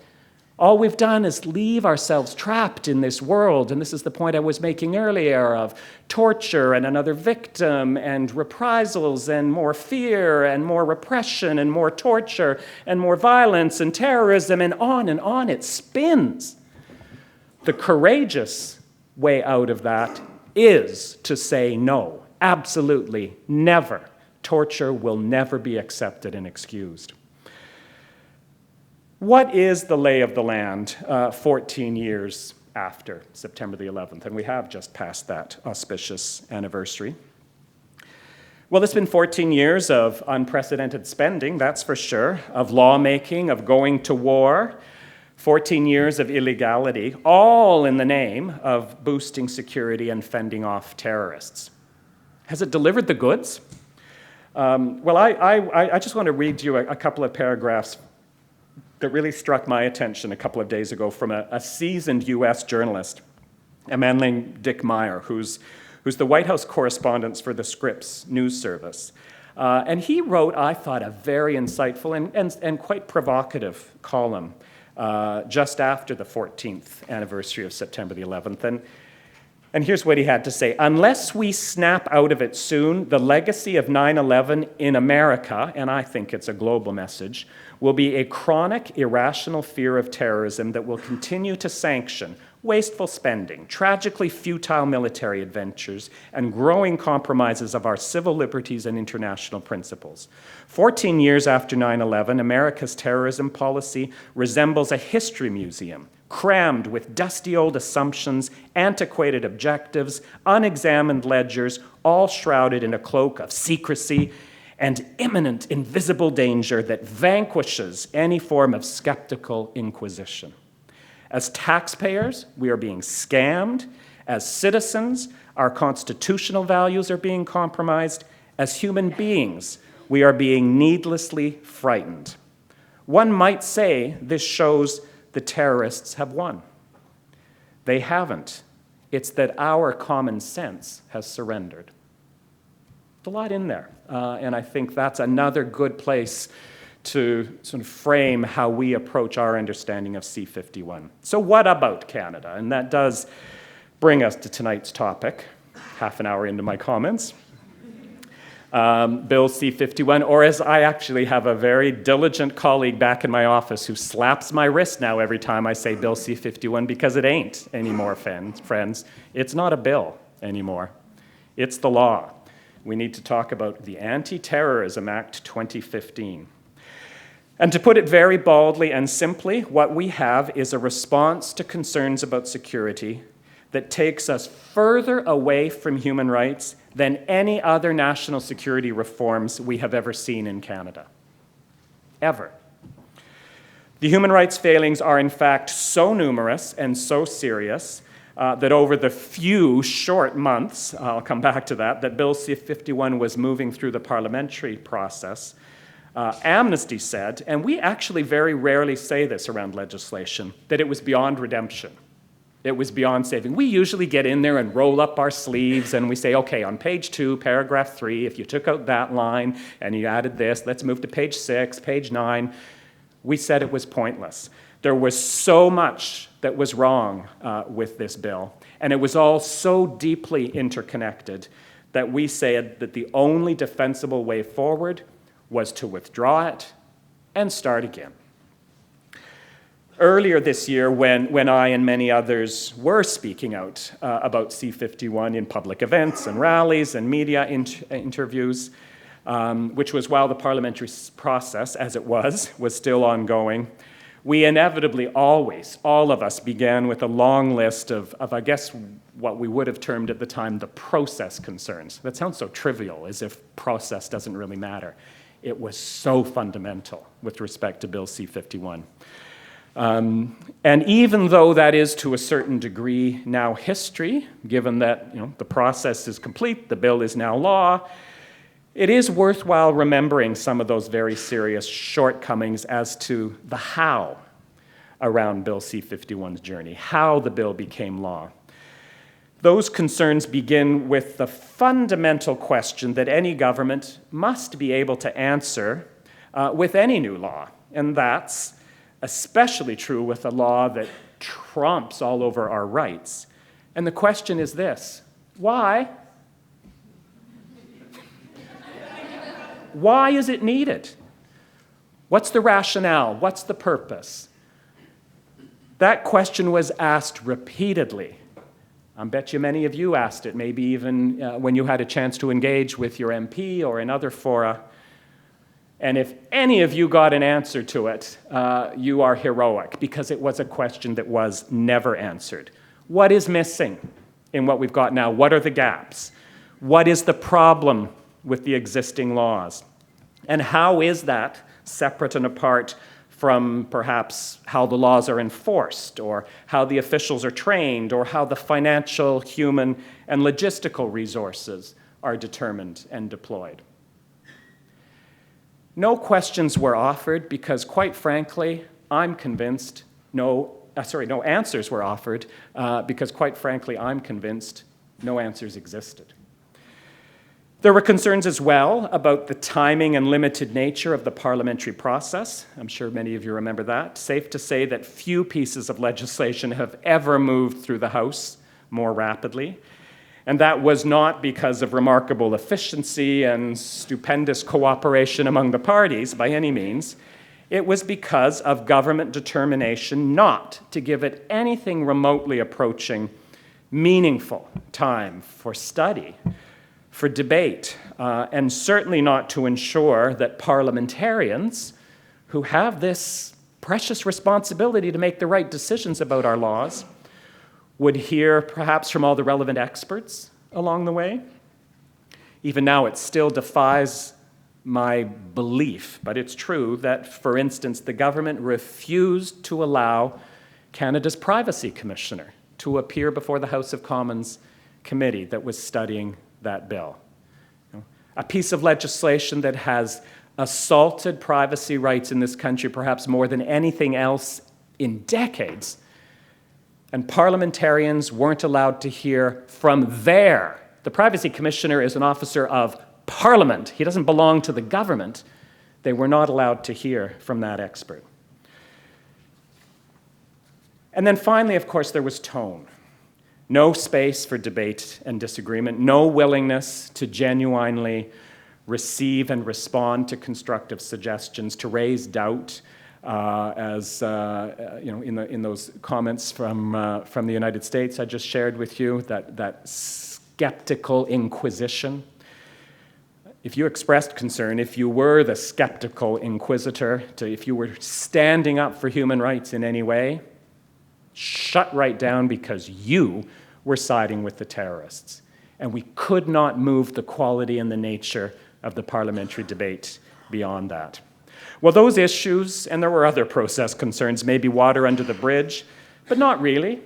Speaker 2: All we've done is leave ourselves trapped in this world, and this is the point I was making earlier, of torture and another victim and reprisals and more fear and more repression and more torture and more violence and terrorism, and on it spins. The courageous way out of that is to say no, absolutely never. Torture will never be accepted and excused. What is the lay of the land 14 years after September the 11th? And we have just passed that auspicious anniversary. Well, it's been 14 years of unprecedented spending, that's for sure, of lawmaking, of going to war, 14 years of illegality, all in the name of boosting security and fending off terrorists. Has it delivered the goods? Well, I just want to read you a couple of paragraphs that really struck my attention a couple of days ago from a seasoned US journalist, a man named Dick Meyer, who's the White House correspondent for the Scripps news service. And he wrote, I thought, a very insightful and quite provocative column just after the 14th anniversary of September the 11th. And here's what he had to say. Unless we snap out of it soon, the legacy of 9/11 in America, and I think it's a global message, will be a chronic, irrational fear of terrorism that will continue to sanction wasteful spending, tragically futile military adventures, and growing compromises of our civil liberties and international principles. 14 years after 9/11, America's terrorism policy resembles a history museum, crammed with dusty old assumptions, antiquated objectives, unexamined ledgers, all shrouded in a cloak of secrecy and imminent invisible danger that vanquishes any form of skeptical inquisition. As taxpayers, we are being scammed. As citizens, our constitutional values are being compromised. As human beings, we are being needlessly frightened. One might say this shows the terrorists have won. They haven't. It's that our common sense has surrendered. There's a lot in there, and I think that's another good place to sort of frame how we approach our understanding of C-51. So what about Canada? And that does bring us to tonight's topic, half an hour into my comments. Bill C-51, or as I actually have a very diligent colleague back in my office who slaps my wrist now every time I say Bill C-51, because it ain't anymore, friends. It's not a bill anymore. It's the law. We need to talk about the Anti-Terrorism Act 2015. And to put it very baldly and simply, what we have is a response to concerns about security that takes us further away from human rights than any other national security reforms we have ever seen in Canada. Ever. The human rights failings are in fact so numerous and so serious that over the few short months, I'll come back to that Bill C-51 was moving through the parliamentary process, Amnesty said, and we actually very rarely say this around legislation, that it was beyond redemption. It was beyond saving. We usually get in there and roll up our sleeves and we say, okay, on page 2, paragraph 3, if you took out that line and you added this, let's move to page 6, page 9. We said it was pointless. There was so much that was wrong with this bill, and it was all so deeply interconnected that we said that the only defensible way forward was to withdraw it and start again. Earlier this year, when I and many others were speaking out about C-51 in public events and rallies and media interviews, which was while the parliamentary process, as it was still ongoing, we inevitably always, all of us, began with a long list of, I guess, what we would have termed at the time the process concerns. That sounds so trivial, as if process doesn't really matter. It was so fundamental with respect to Bill C-51. And even though that is to a certain degree now history, given that the process is complete, the bill is now law, it is worthwhile remembering some of those very serious shortcomings as to the how around Bill C-51's journey, how the bill became law. Those concerns begin with the fundamental question that any government must be able to answer with any new law, and that's especially true with a law that trumps all over our rights. And the question is this: why? Why is it needed? What's the rationale? What's the purpose? That question was asked repeatedly. I bet you many of you asked it, maybe even when you had a chance to engage with your MP or in other fora. And if any of you got an answer to it, you are heroic, because it was a question that was never answered. What is missing in what we've got now? What are the gaps? What is the problem with the existing laws? And how is that separate and apart from perhaps how the laws are enforced, or how the officials are trained, or how the financial, human, and logistical resources are determined and deployed? No questions were offered because, quite frankly, I'm convinced no answers were offered because, quite frankly, I'm convinced no answers existed. There were concerns as well about the timing and limited nature of the parliamentary process. I'm sure many of you remember that. Safe to say that few pieces of legislation have ever moved through the House more rapidly. And that was not because of remarkable efficiency and stupendous cooperation among the parties by any means. It was because of government determination not to give it anything remotely approaching meaningful time for study, for debate, and certainly not to ensure that parliamentarians who have this precious responsibility to make the right decisions about our laws would hear perhaps from all the relevant experts along the way. Even now, it still defies my belief, but it's true that, for instance, the government refused to allow Canada's Privacy Commissioner to appear before the House of Commons committee that was studying that bill. A piece of legislation that has assaulted privacy rights in this country perhaps more than anything else in decades. And parliamentarians weren't allowed to hear from the Privacy Commissioner is an officer of Parliament. He doesn't belong to the government. They were not allowed to hear from that expert. And then finally, of course, there was tone. No space for debate and disagreement, no willingness to genuinely receive and respond to constructive suggestions, to raise doubt, in those comments from the United States I just shared with you, that skeptical inquisition. If you expressed concern, if you were the skeptical inquisitor, if you were standing up for human rights in any way, shut right down because you were siding with the terrorists. And we could not move the quality and the nature of the parliamentary debate beyond that. Well, those issues, and there were other process concerns, maybe water under the bridge, but not really.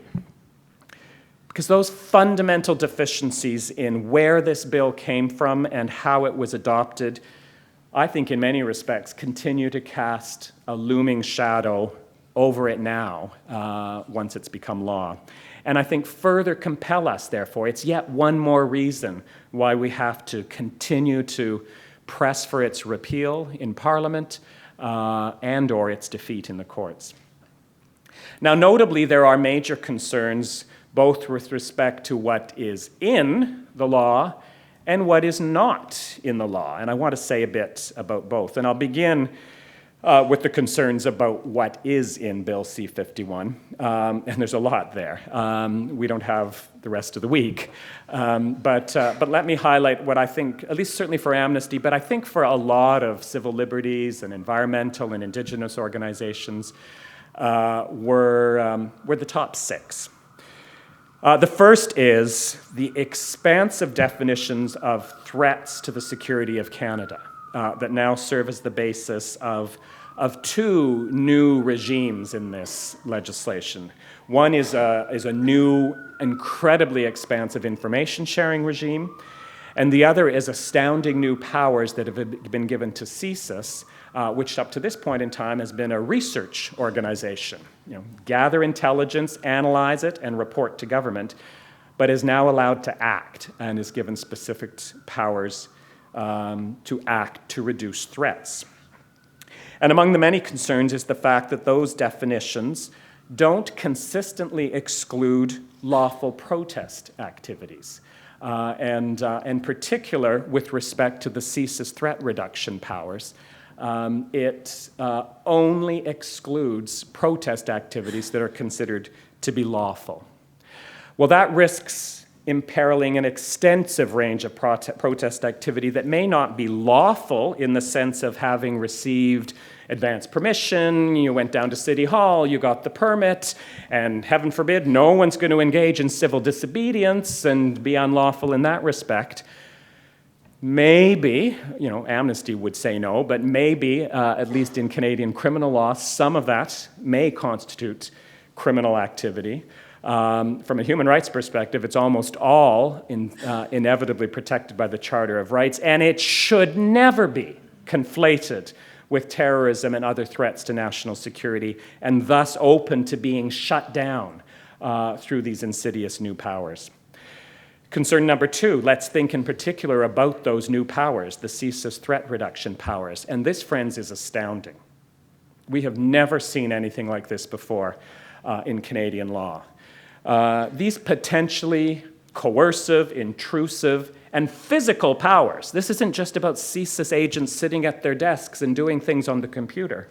Speaker 2: Because those fundamental deficiencies in where this bill came from and how it was adopted, I think in many respects continue to cast a looming shadow over it now, once it's become law. And I think further compel us, therefore, it's yet one more reason why we have to continue to press for its repeal in Parliament and or its defeat in the courts. Now, notably, there are major concerns both with respect to what is in the law and what is not in the law. And I want to say a bit about both. And I'll begin with the concerns about what is in Bill C-51, and there's a lot there. We don't have the rest of the week, but let me highlight what I think, at least certainly for Amnesty, but I think for a lot of civil liberties and environmental and Indigenous organizations, were the top six. The first is the expansive definitions of threats to the security of Canada that now serve as the basis of two new regimes in this legislation. One is a new, incredibly expansive information sharing regime, and the other is astounding new powers that have been given to CSIS, which up to this point in time has been a research organization. Gather intelligence, analyze it, and report to government, but is now allowed to act and is given specific powers to act to reduce threats. And among the many concerns is the fact that those definitions don't consistently exclude lawful protest activities. And in particular, with respect to the CSIS threat reduction powers, it only excludes protest activities that are considered to be lawful. Well, that risks imperiling an extensive range of protest activity that may not be lawful in the sense of having received advance permission, you went down to City Hall, you got the permit, and heaven forbid, no one's going to engage in civil disobedience and be unlawful in that respect. maybe, Amnesty would say no, but maybe, at least in Canadian criminal law, some of that may constitute criminal activity. From a human rights perspective, it's almost all inevitably protected by the Charter of Rights, and it should never be conflated with terrorism and other threats to national security, and thus open to being shut down through these insidious new powers. Concern number 2, let's think in particular about those new powers, the CSIS threat reduction powers. And this, friends, is astounding. We have never seen anything like this before in Canadian law. These potentially coercive, intrusive, and physical powers, this isn't just about CSIS agents sitting at their desks and doing things on the computer,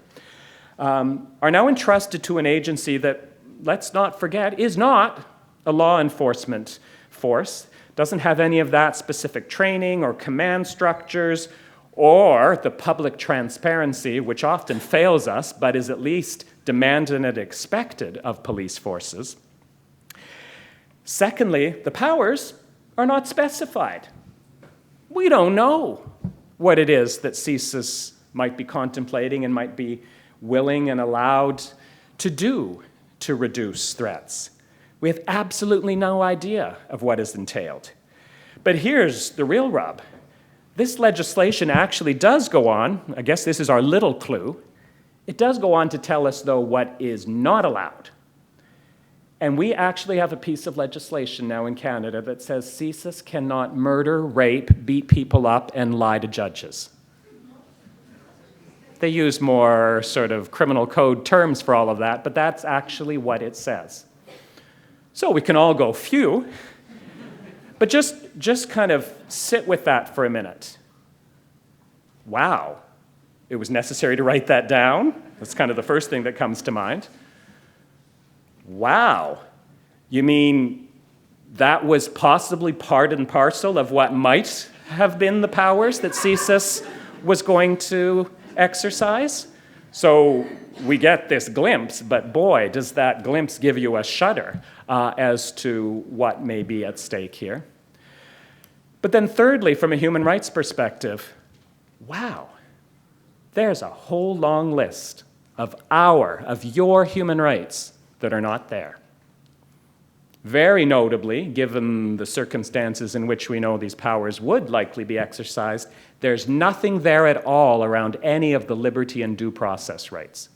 Speaker 2: are now entrusted to an agency that, let's not forget, is not a law enforcement force, doesn't have any of that specific training or command structures or the public transparency, which often fails us, but is at least demanded and expected of police forces. Secondly, the powers are not specified. We don't know what it is that CSIS might be contemplating and might be willing and allowed to do to reduce threats. We have absolutely no idea of what is entailed. But here's the real rub. This legislation actually does go on, I guess this is our little clue, it does go on to tell us, though, what is not allowed. And we actually have a piece of legislation now in Canada that says CSIS cannot murder, rape, beat people up, and lie to judges. They use more sort of criminal code terms for all of that, but that's actually what it says. So we can all go, phew, but just kind of sit with that for a minute. Wow, it was necessary to write that down. That's kind of the first thing that comes to mind. Wow, you mean that was possibly part and parcel of what might have been the powers that CSIS was going to exercise? So we get this glimpse, but boy, does that glimpse give you a shudder as to what may be at stake here. But then thirdly, from a human rights perspective, wow, there's a whole long list of your human rights that are not there. Very notably, given the circumstances in which we know these powers would likely be exercised, there's nothing there at all around any of the liberty and due process rights.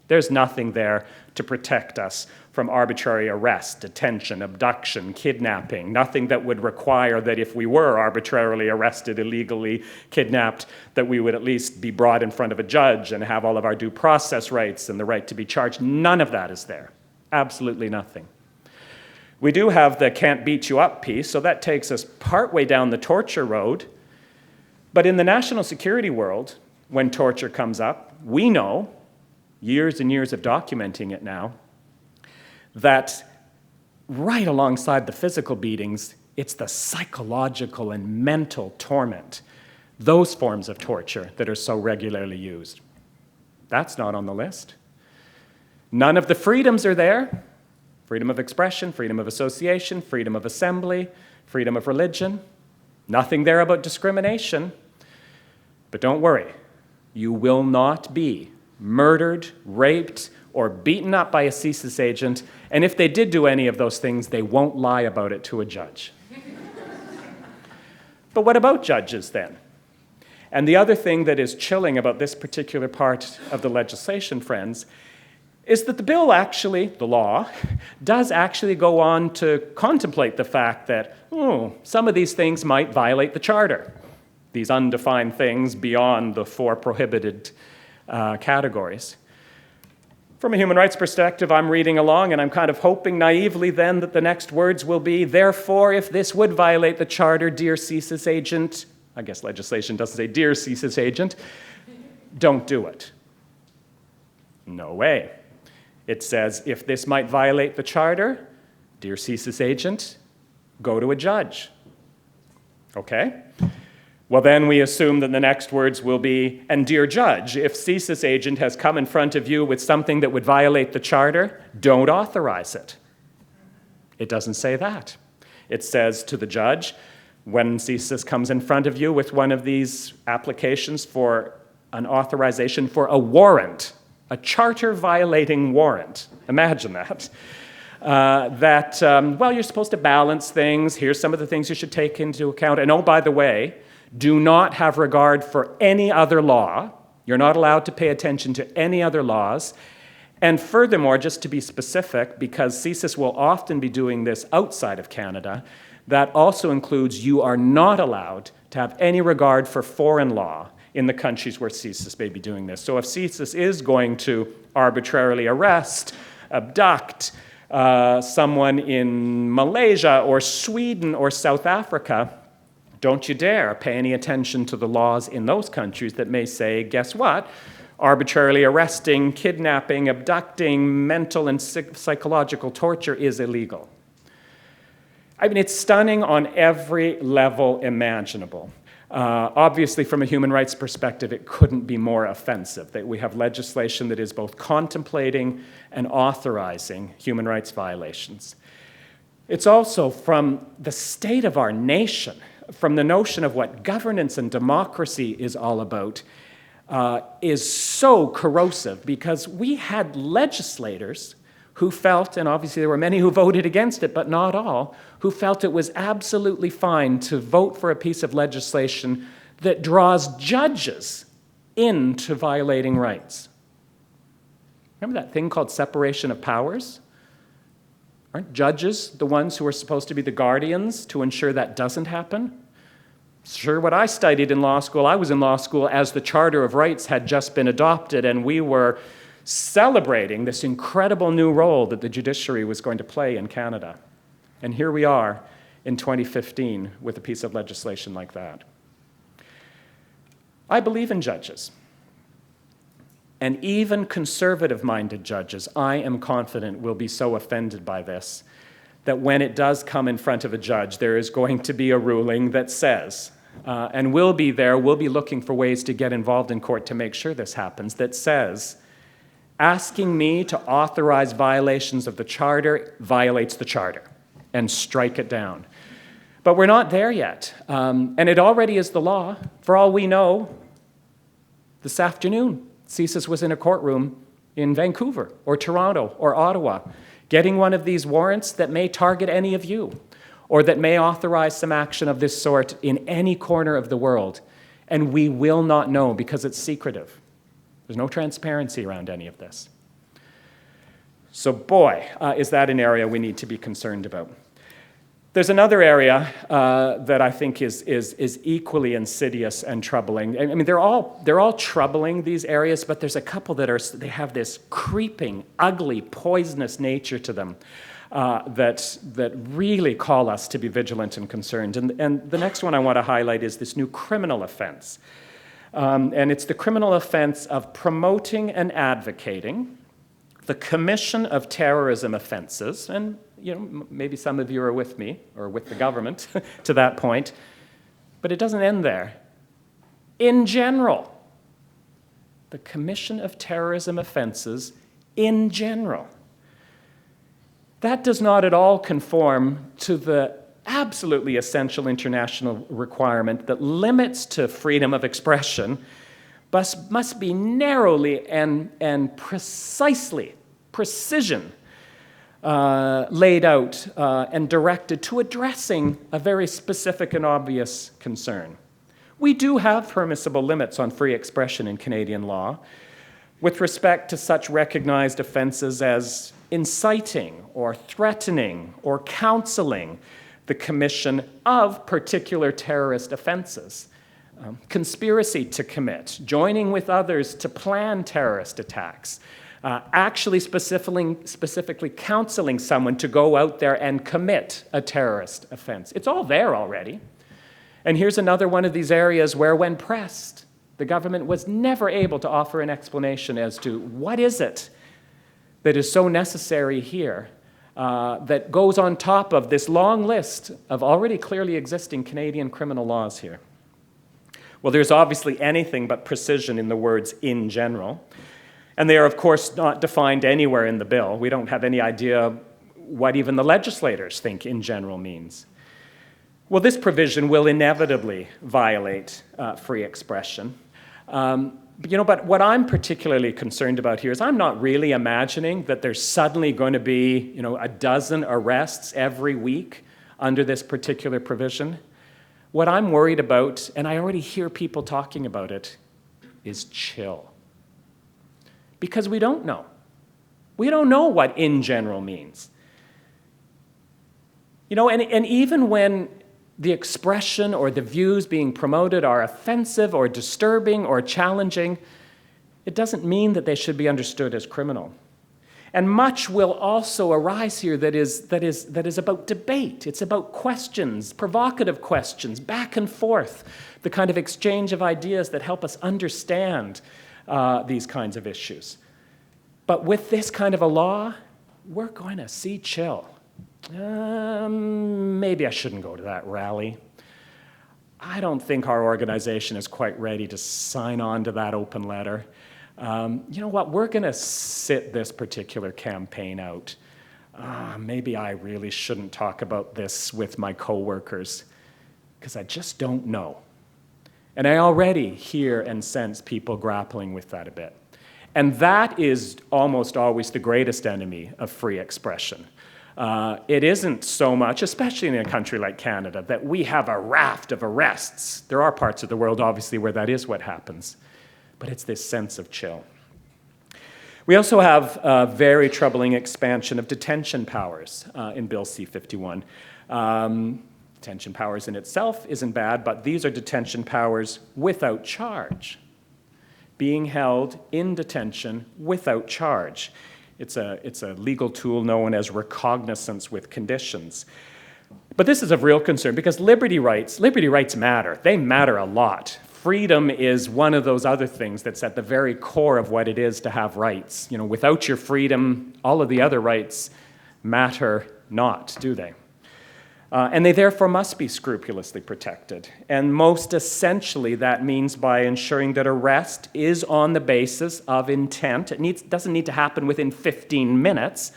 Speaker 2: There's nothing there to protect us from arbitrary arrest, detention, abduction, kidnapping, nothing that would require that if we were arbitrarily arrested, illegally kidnapped, that we would at least be brought in front of a judge and have all of our due process rights and the right to be charged. None of that is there. Absolutely nothing. We do have the can't beat you up piece, so that takes us partway down the torture road. But in the national security world, when torture comes up, we know, years and years of documenting it now, that right alongside the physical beatings, it's the psychological and mental torment, those forms of torture that are so regularly used. That's not on the list. None of the freedoms are there. Freedom of expression, freedom of association, freedom of assembly, freedom of religion. Nothing there about discrimination. But don't worry, you will not be murdered, raped, or beaten up by a CSIS agent, and if they did do any of those things, they won't lie about it to a judge. But what about judges then? And the other thing that is chilling about this particular part of the legislation, friends, is that the bill actually, the law, does actually go on to contemplate the fact that, some of these things might violate the Charter, these undefined things beyond the 4 prohibited categories. From a human rights perspective, I'm reading along and I'm kind of hoping naively then that the next words will be, therefore, if this would violate the Charter, dear CSIS agent, I guess legislation doesn't say dear CSIS agent, don't do it. No way. It says, if this might violate the Charter, dear CSIS agent, go to a judge. Okay? Well, then we assume that the next words will be, and dear judge, if CSIS agent has come in front of you with something that would violate the Charter, don't authorize it. It doesn't say that. It says to the judge, When CSIS comes in front of you with one of these applications for an authorization for a warrant, a charter-violating warrant, imagine that, well, you're supposed to balance things. Here's some of the things you should take into account. And oh, by the way, do not have regard for any other law. You're not allowed to pay attention to any other laws. And furthermore, just to be specific, because CSIS will often be doing this outside of Canada, that also includes you are not allowed to have any regard for foreign law in the countries where CSIS may be doing this. So if CSIS is going to arbitrarily arrest, abduct someone in Malaysia or Sweden or South Africa, don't you dare pay any attention to the laws in those countries that may say, guess what? Arbitrarily arresting, kidnapping, abducting, mental and psychological torture is illegal. I mean, it's stunning on every level imaginable. Obviously, from a human rights perspective, it couldn't be more offensive that we have legislation that is both contemplating and authorizing human rights violations. It's also from the state of our nation, from the notion of what governance and democracy is all about, is so corrosive because we had legislators who felt, and obviously there were many who voted against it, but not all, who felt it was absolutely fine to vote for a piece of legislation that draws judges into violating rights. Remember that thing called separation of powers? Aren't judges the ones who are supposed to be the guardians to ensure that doesn't happen? Sure, what I studied in law school, I was in law school as the Charter of Rights had just been adopted, and we were celebrating this incredible new role that the judiciary was going to play in Canada. And here we are in 2015 with a piece of legislation like that. I believe in judges. And even conservative-minded judges, I am confident, will be so offended by this that when it does come in front of a judge, there is going to be a ruling that says, and we'll be looking for ways to get involved in court to make sure this happens, that says, asking me to authorize violations of the Charter violates the Charter, and strike it down. But we're not there yet, and it already is the law. For all we know, this afternoon, CSIS was in a courtroom in Vancouver, or Toronto, or Ottawa, getting one of these warrants that may target any of you, or that may authorize some action of this sort in any corner of the world, and we will not know because it's secretive. There's no transparency around any of this. So boy, is that an area we need to be concerned about. There's another area that I think is equally insidious and troubling. I mean, they're all troubling, these areas, but there's a couple they have this creeping, ugly, poisonous nature to them that really call us to be vigilant and concerned. And the next one I want to highlight is this new criminal offense. And it's the criminal offense of promoting and advocating the commission of terrorism offenses, and maybe some of you are with me, or with the government, to that point, but it doesn't end there. In general, the commission of terrorism offenses in general. That does not at all conform to the absolutely essential international requirement that limits to freedom of expression must be narrowly and precision laid out and directed to addressing a very specific and obvious concern. We do have permissible limits on free expression in Canadian law with respect to such recognized offenses as inciting or threatening or counseling the commission of particular terrorist offenses. Conspiracy to commit, joining with others to plan terrorist attacks, actually specifically counseling someone to go out there and commit a terrorist offense. It's all there already. And here's another one of these areas where, when pressed, the government was never able to offer an explanation as to what is it that is so necessary here that goes on top of this long list of already clearly existing Canadian criminal laws here. Well, there's obviously anything but precision in the words "in general." And they are, of course, not defined anywhere in the bill. We don't have any idea what even the legislators think "in general" means. Well, this provision will inevitably violate free expression. But what I'm particularly concerned about here is I'm not really imagining that there's suddenly going to be, a dozen arrests every week under this particular provision. What I'm worried about, and I already hear people talking about it, is chill. Because we don't know. We don't know what in general means. And even when the expression or the views being promoted are offensive or disturbing or challenging, it doesn't mean that they should be understood as criminal. And much will also arise here that is about debate. It's about questions, provocative questions, back and forth, the kind of exchange of ideas that help us understand these kinds of issues. But with this kind of a law, we're going to see chill. Maybe I shouldn't go to that rally. I don't think our organization is quite ready to sign on to that open letter. You know what? We're going to sit this particular campaign out. Maybe I really shouldn't talk about this with my coworkers because I just don't know. And I already hear and sense people grappling with that a bit. And that is almost always the greatest enemy of free expression. It isn't so much, especially in a country like Canada, that we have a raft of arrests. There are parts of the world, obviously, where that is what happens. But it's this sense of chill. We also have a very troubling expansion of detention powers in Bill C-51. Detention powers in itself isn't bad, but these are detention powers without charge. Being held in detention without charge. It's a legal tool known as recognizance with conditions. But this is of real concern because liberty rights matter. They matter a lot. Freedom is one of those other things that's at the very core of what it is to have rights. Without your freedom, all of the other rights matter not, do they? And they therefore must be scrupulously protected. And most essentially, that means by ensuring that arrest is on the basis of intent. It doesn't need to happen within 15 minutes,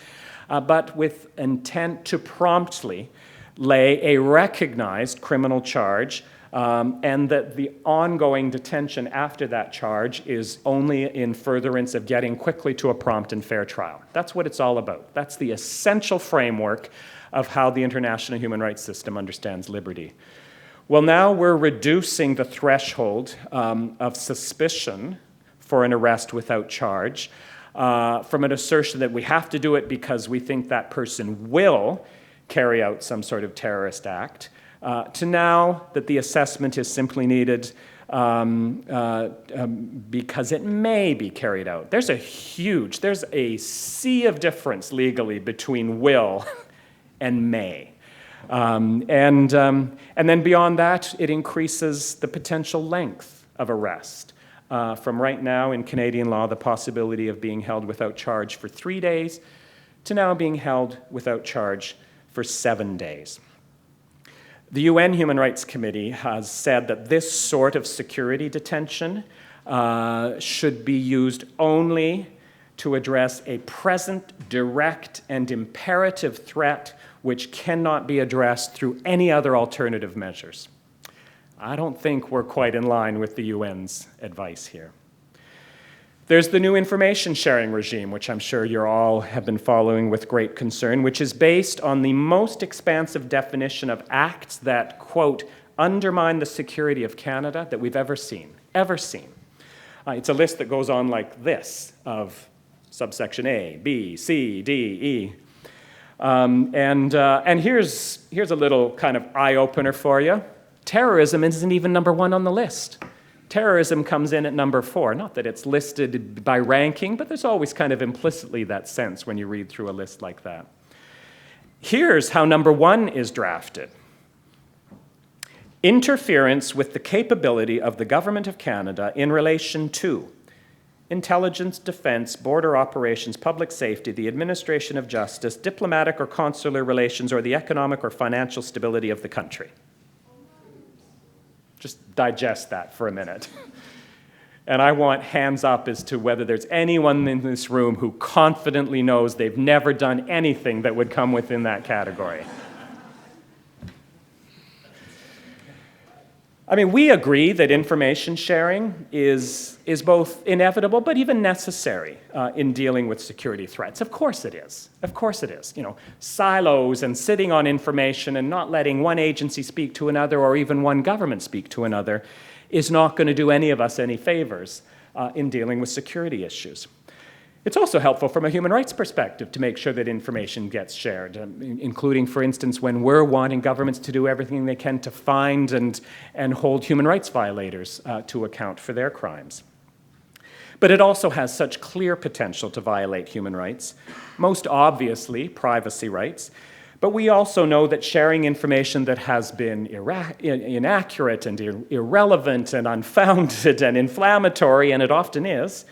Speaker 2: but with intent to promptly lay a recognized criminal charge, and that the ongoing detention after that charge is only in furtherance of getting quickly to a prompt and fair trial. That's what it's all about. That's the essential framework of how the international human rights system understands liberty. Well, now we're reducing the threshold of suspicion for an arrest without charge from an assertion that we have to do it because we think that person will carry out some sort of terrorist act, to now that the assessment is simply needed because it may be carried out. There's a sea of difference legally between will and may. And then beyond that, it increases the potential length of arrest. From right now in Canadian law, the possibility of being held without charge for 3 days to now being held without charge for 7 days. The UN Human Rights Committee has said that this sort of security detention should be used only to address a present, direct, and imperative threat which cannot be addressed through any other alternative measures. I don't think we're quite in line with the UN's advice here. There's the new information sharing regime, which I'm sure you all have been following with great concern, which is based on the most expansive definition of acts that, quote, undermine the security of Canada that we've ever seen. It's a list that goes on like this of subsection A, B, C, D, E. And here's a little kind of eye-opener for you. Terrorism isn't even number 1 on the list. Terrorism comes in at number 4. Not that it's listed by ranking, but there's always kind of implicitly that sense when you read through a list like that. Here's how number 1 is drafted. Interference with the capability of the Government of Canada in relation to intelligence, defense, border operations, public safety, the administration of justice, diplomatic or consular relations, or the economic or financial stability of the country. Just digest that for a minute. And I want hands up as to whether there's anyone in this room who confidently knows they've never done anything that would come within that category. I mean, we agree that information sharing is both inevitable but even necessary in dealing with security threats. Of course it is. Of course it is. You know, silos and sitting on information and not letting one agency speak to another or even one government speak to another is not going to do any of us any favors in dealing with security issues. It's also helpful from a human rights perspective to make sure that information gets shared, including, for instance, when we're wanting governments to do everything they can to find and hold human rights violators to account for their crimes. But it also has such clear potential to violate human rights, most obviously privacy rights, but we also know that sharing information that has been inaccurate and irrelevant and unfounded and inflammatory, and it often is,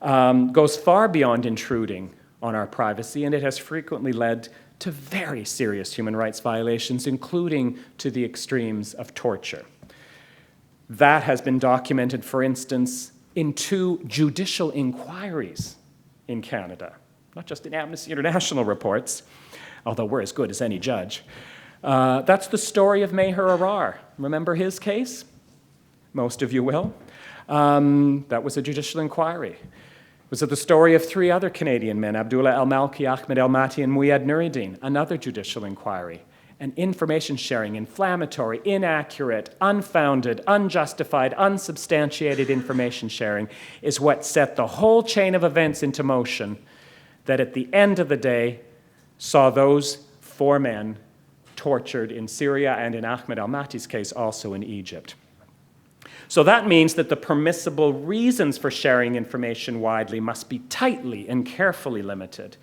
Speaker 2: goes far beyond intruding on our privacy, and it has frequently led to very serious human rights violations, including to the extremes of torture. That has been documented, for instance, in 2 judicial inquiries in Canada, not just in Amnesty International reports, although we're as good as any judge. That's the story of Meher Arar. Remember his case? Most of you will. That was a judicial inquiry. Was it the story of 3 other Canadian men, Abdullah El-Malki, Ahmed El-Mati, and Muyad Nuruddin? Another judicial inquiry. And information sharing, inflammatory, inaccurate, unfounded, unjustified, unsubstantiated information sharing is what set the whole chain of events into motion that at the end of the day saw those 4 men tortured in Syria and in Ahmed El-Mati's case also in Egypt. So that means that the permissible reasons for sharing information widely must be tightly and carefully limited.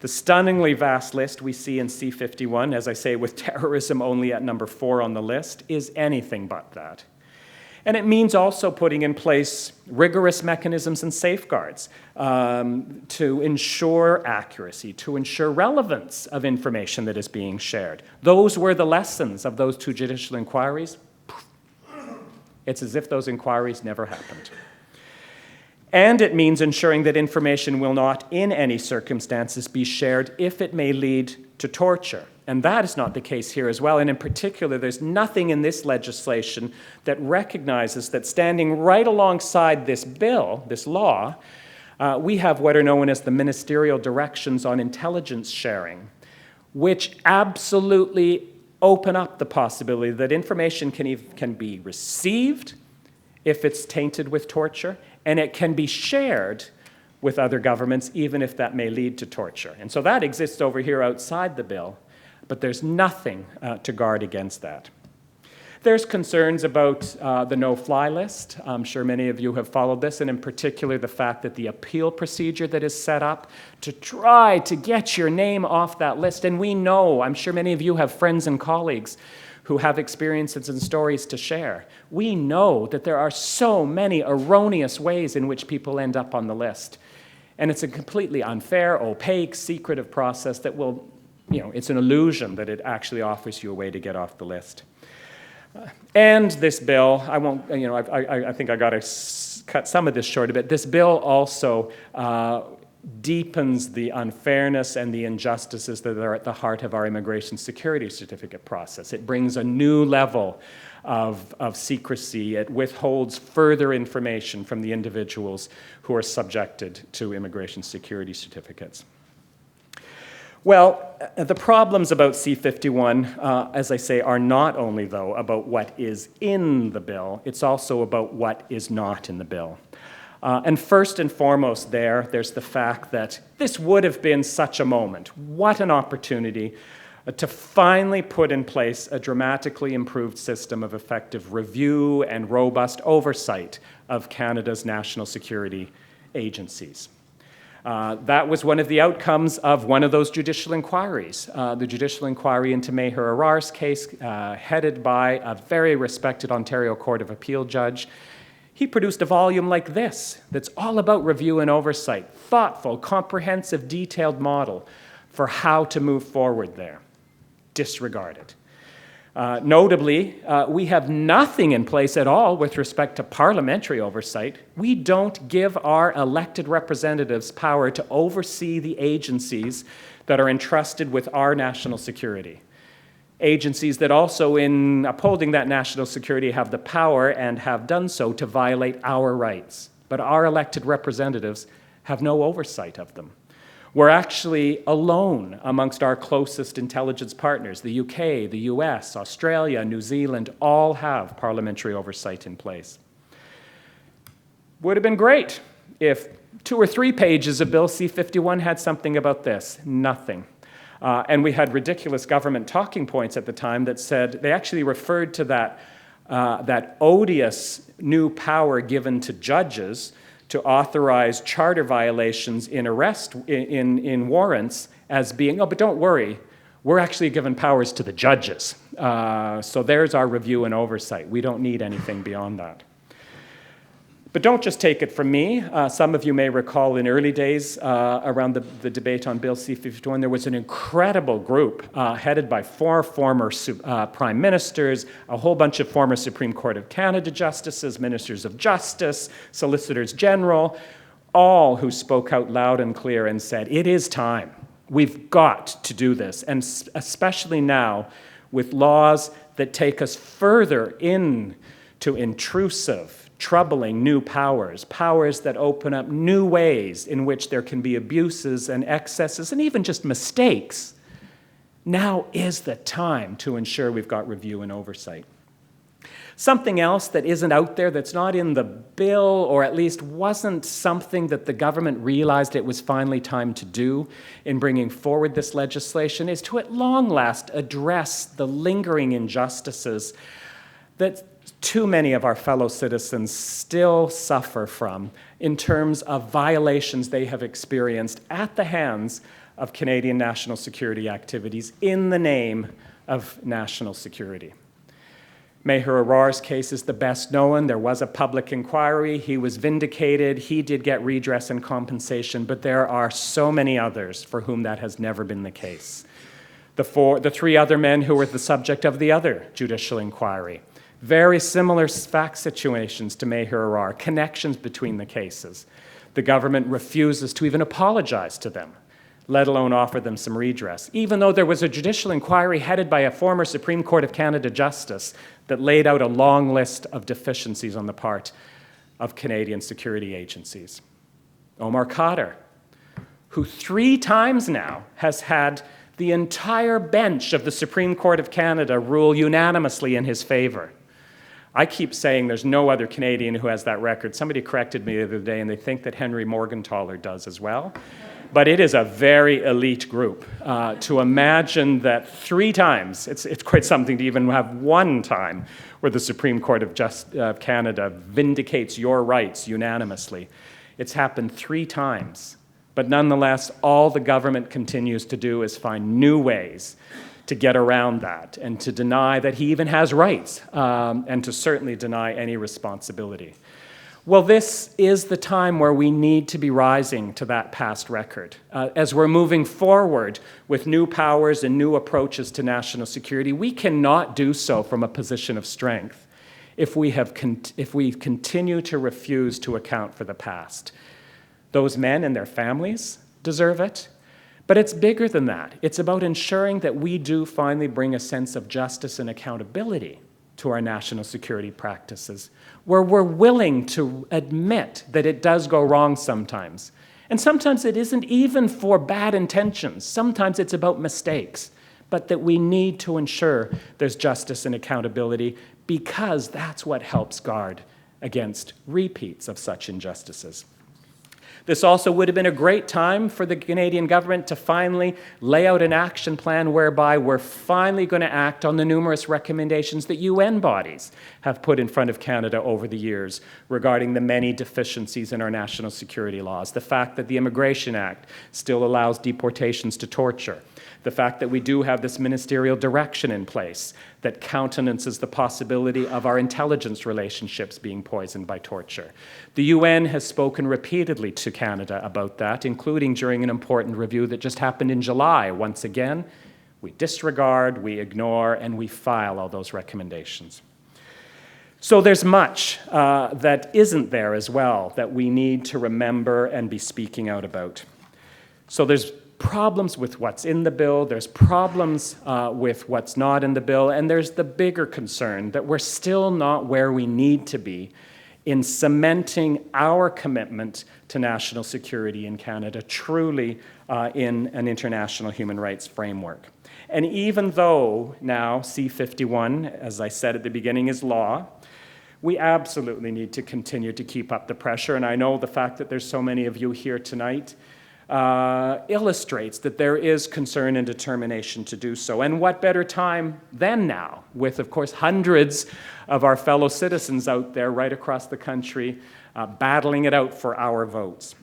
Speaker 2: The stunningly vast list we see in C-51, as I say, with terrorism only at number 4 on the list, is anything but that. And it means also putting in place rigorous mechanisms and safeguards to ensure accuracy, to ensure relevance of information that is being shared. Those were the lessons of those 2 judicial inquiries. It's as if those inquiries never happened. And it means ensuring that information will not, in any circumstances, be shared if it may lead to torture. And that is not the case here as well. And in particular, there's nothing in this legislation that recognizes that standing right alongside this bill, this law, we have what are known as the ministerial directions on intelligence sharing, which absolutely open up the possibility that information can be received if it's tainted with torture, and it can be shared with other governments even if that may lead to torture. And so that exists over here outside the bill, but there's nothing to guard against that. There's concerns about the no-fly list. I'm sure many of you have followed this, and in particular the fact that the appeal procedure that is set up to try to get your name off that list. And we know, I'm sure many of you have friends and colleagues who have experiences and stories to share. We know that there are so many erroneous ways in which people end up on the list. And it's a completely unfair, opaque, secretive process that will, it's an illusion that it actually offers you a way to get off the list. And this bill, I won't, I think I got to cut some of this short a bit. This bill also deepens the unfairness and the injustices that are at the heart of our immigration security certificate process. It brings a new level of secrecy. It withholds further information from the individuals who are subjected to immigration security certificates. Well, the problems about C-51, as I say, are not only, though, about what is in the bill, it's also about what is not in the bill. And first and foremost there's the fact that this would have been such a moment. What an opportunity to finally put in place a dramatically improved system of effective review and robust oversight of Canada's national security agencies. That was one of the outcomes of one of those judicial inquiries, the judicial inquiry into Meher Arar's case, headed by a very respected Ontario Court of Appeal judge. He produced a volume like this that's all about review and oversight, thoughtful, comprehensive, detailed model for how to move forward there. Disregarded. Notably, we have nothing in place at all with respect to parliamentary oversight. We don't give our elected representatives power to oversee the agencies that are entrusted with our national security. agencies that also, in upholding that national security, have the power and have done so to violate our rights. But our elected representatives have no oversight of them. We're actually alone amongst our closest intelligence partners. The UK, the US, Australia, New Zealand all have parliamentary oversight in place. Would have been great if 2 or 3 pages of Bill C-51 had something about this. Nothing. And we had ridiculous government talking points at the time that said, they actually referred to that odious new power given to judges to authorize charter violations in warrants as being, oh, but don't worry, we're actually given powers to the judges. So there's our review and oversight. We don't need anything beyond that. But don't just take it from me. Some of you may recall in early days around the debate on Bill C-51, there was an incredible group headed by 4 former prime ministers, a whole bunch of former Supreme Court of Canada justices, ministers of justice, solicitors general, all who spoke out loud and clear and said, it is time. We've got to do this, and especially now with laws that take us further into intrusive, troubling new powers, powers that open up new ways in which there can be abuses and excesses and even just mistakes. Now is the time to ensure we've got review and oversight. Something else that isn't out there, that's not in the bill, or at least wasn't something that the government realized it was finally time to do in bringing forward this legislation, is to at long last address the lingering injustices that too many of our fellow citizens still suffer from in terms of violations they have experienced at the hands of Canadian national security activities in the name of national security. Maher Arar's case is the best known. There was a public inquiry. He was vindicated. He did get redress and compensation, but there are so many others for whom that has never been the case. The 3 other men who were the subject of the other judicial inquiry, very similar fact situations to Maher Arar, connections between the cases. The government refuses to even apologize to them, let alone offer them some redress, even though there was a judicial inquiry headed by a former Supreme Court of Canada justice that laid out a long list of deficiencies on the part of Canadian security agencies. Omar Khadr, who 3 times now has had the entire bench of the Supreme Court of Canada rule unanimously in his favor. I keep saying there's no other Canadian who has that record. Somebody corrected me the other day, and they think that Henry Morgentaler does as well. But it is a very elite group. To imagine that 3 times, it's quite something to even have 1 time where the Supreme Court of Canada vindicates your rights unanimously. It's happened 3 times. But nonetheless, all the government continues to do is find new ways to get around that and to deny that he even has rights and to certainly deny any responsibility. Well, this is the time where we need to be rising to that past record. As we're moving forward with new powers and new approaches to national security, we cannot do so from a position of strength if we continue to refuse to account for the past. Those men and their families deserve it. But it's bigger than that. It's about ensuring that we do finally bring a sense of justice and accountability to our national security practices, where we're willing to admit that it does go wrong sometimes. And sometimes it isn't even for bad intentions. Sometimes it's about mistakes. But that we need to ensure there's justice and accountability because that's what helps guard against repeats of such injustices. This also would have been a great time for the Canadian government to finally lay out an action plan whereby we're finally going to act on the numerous recommendations that UN bodies have put in front of Canada over the years regarding the many deficiencies in our national security laws, the fact that the Immigration Act still allows deportations to torture, the fact that we do have this ministerial direction in place that countenances the possibility of our intelligence relationships being poisoned by torture. The UN has spoken repeatedly to Canada about that, including during an important review that just happened in July. Once again, we disregard, we ignore, and we file all those recommendations. So there's much that isn't there as well that we need to remember and be speaking out about. So there's problems with what's in the bill, there's problems with what's not in the bill, and there's the bigger concern that we're still not where we need to be in cementing our commitment to national security in Canada truly in an international human rights framework. And even though now C-51, as I said at the beginning, is law, we absolutely need to continue to keep up the pressure. And I know the fact that there's so many of you here tonight illustrates that there is concern and determination to do so. And what better time than now, with, of course, hundreds of our fellow citizens out there right across the country battling it out for our votes.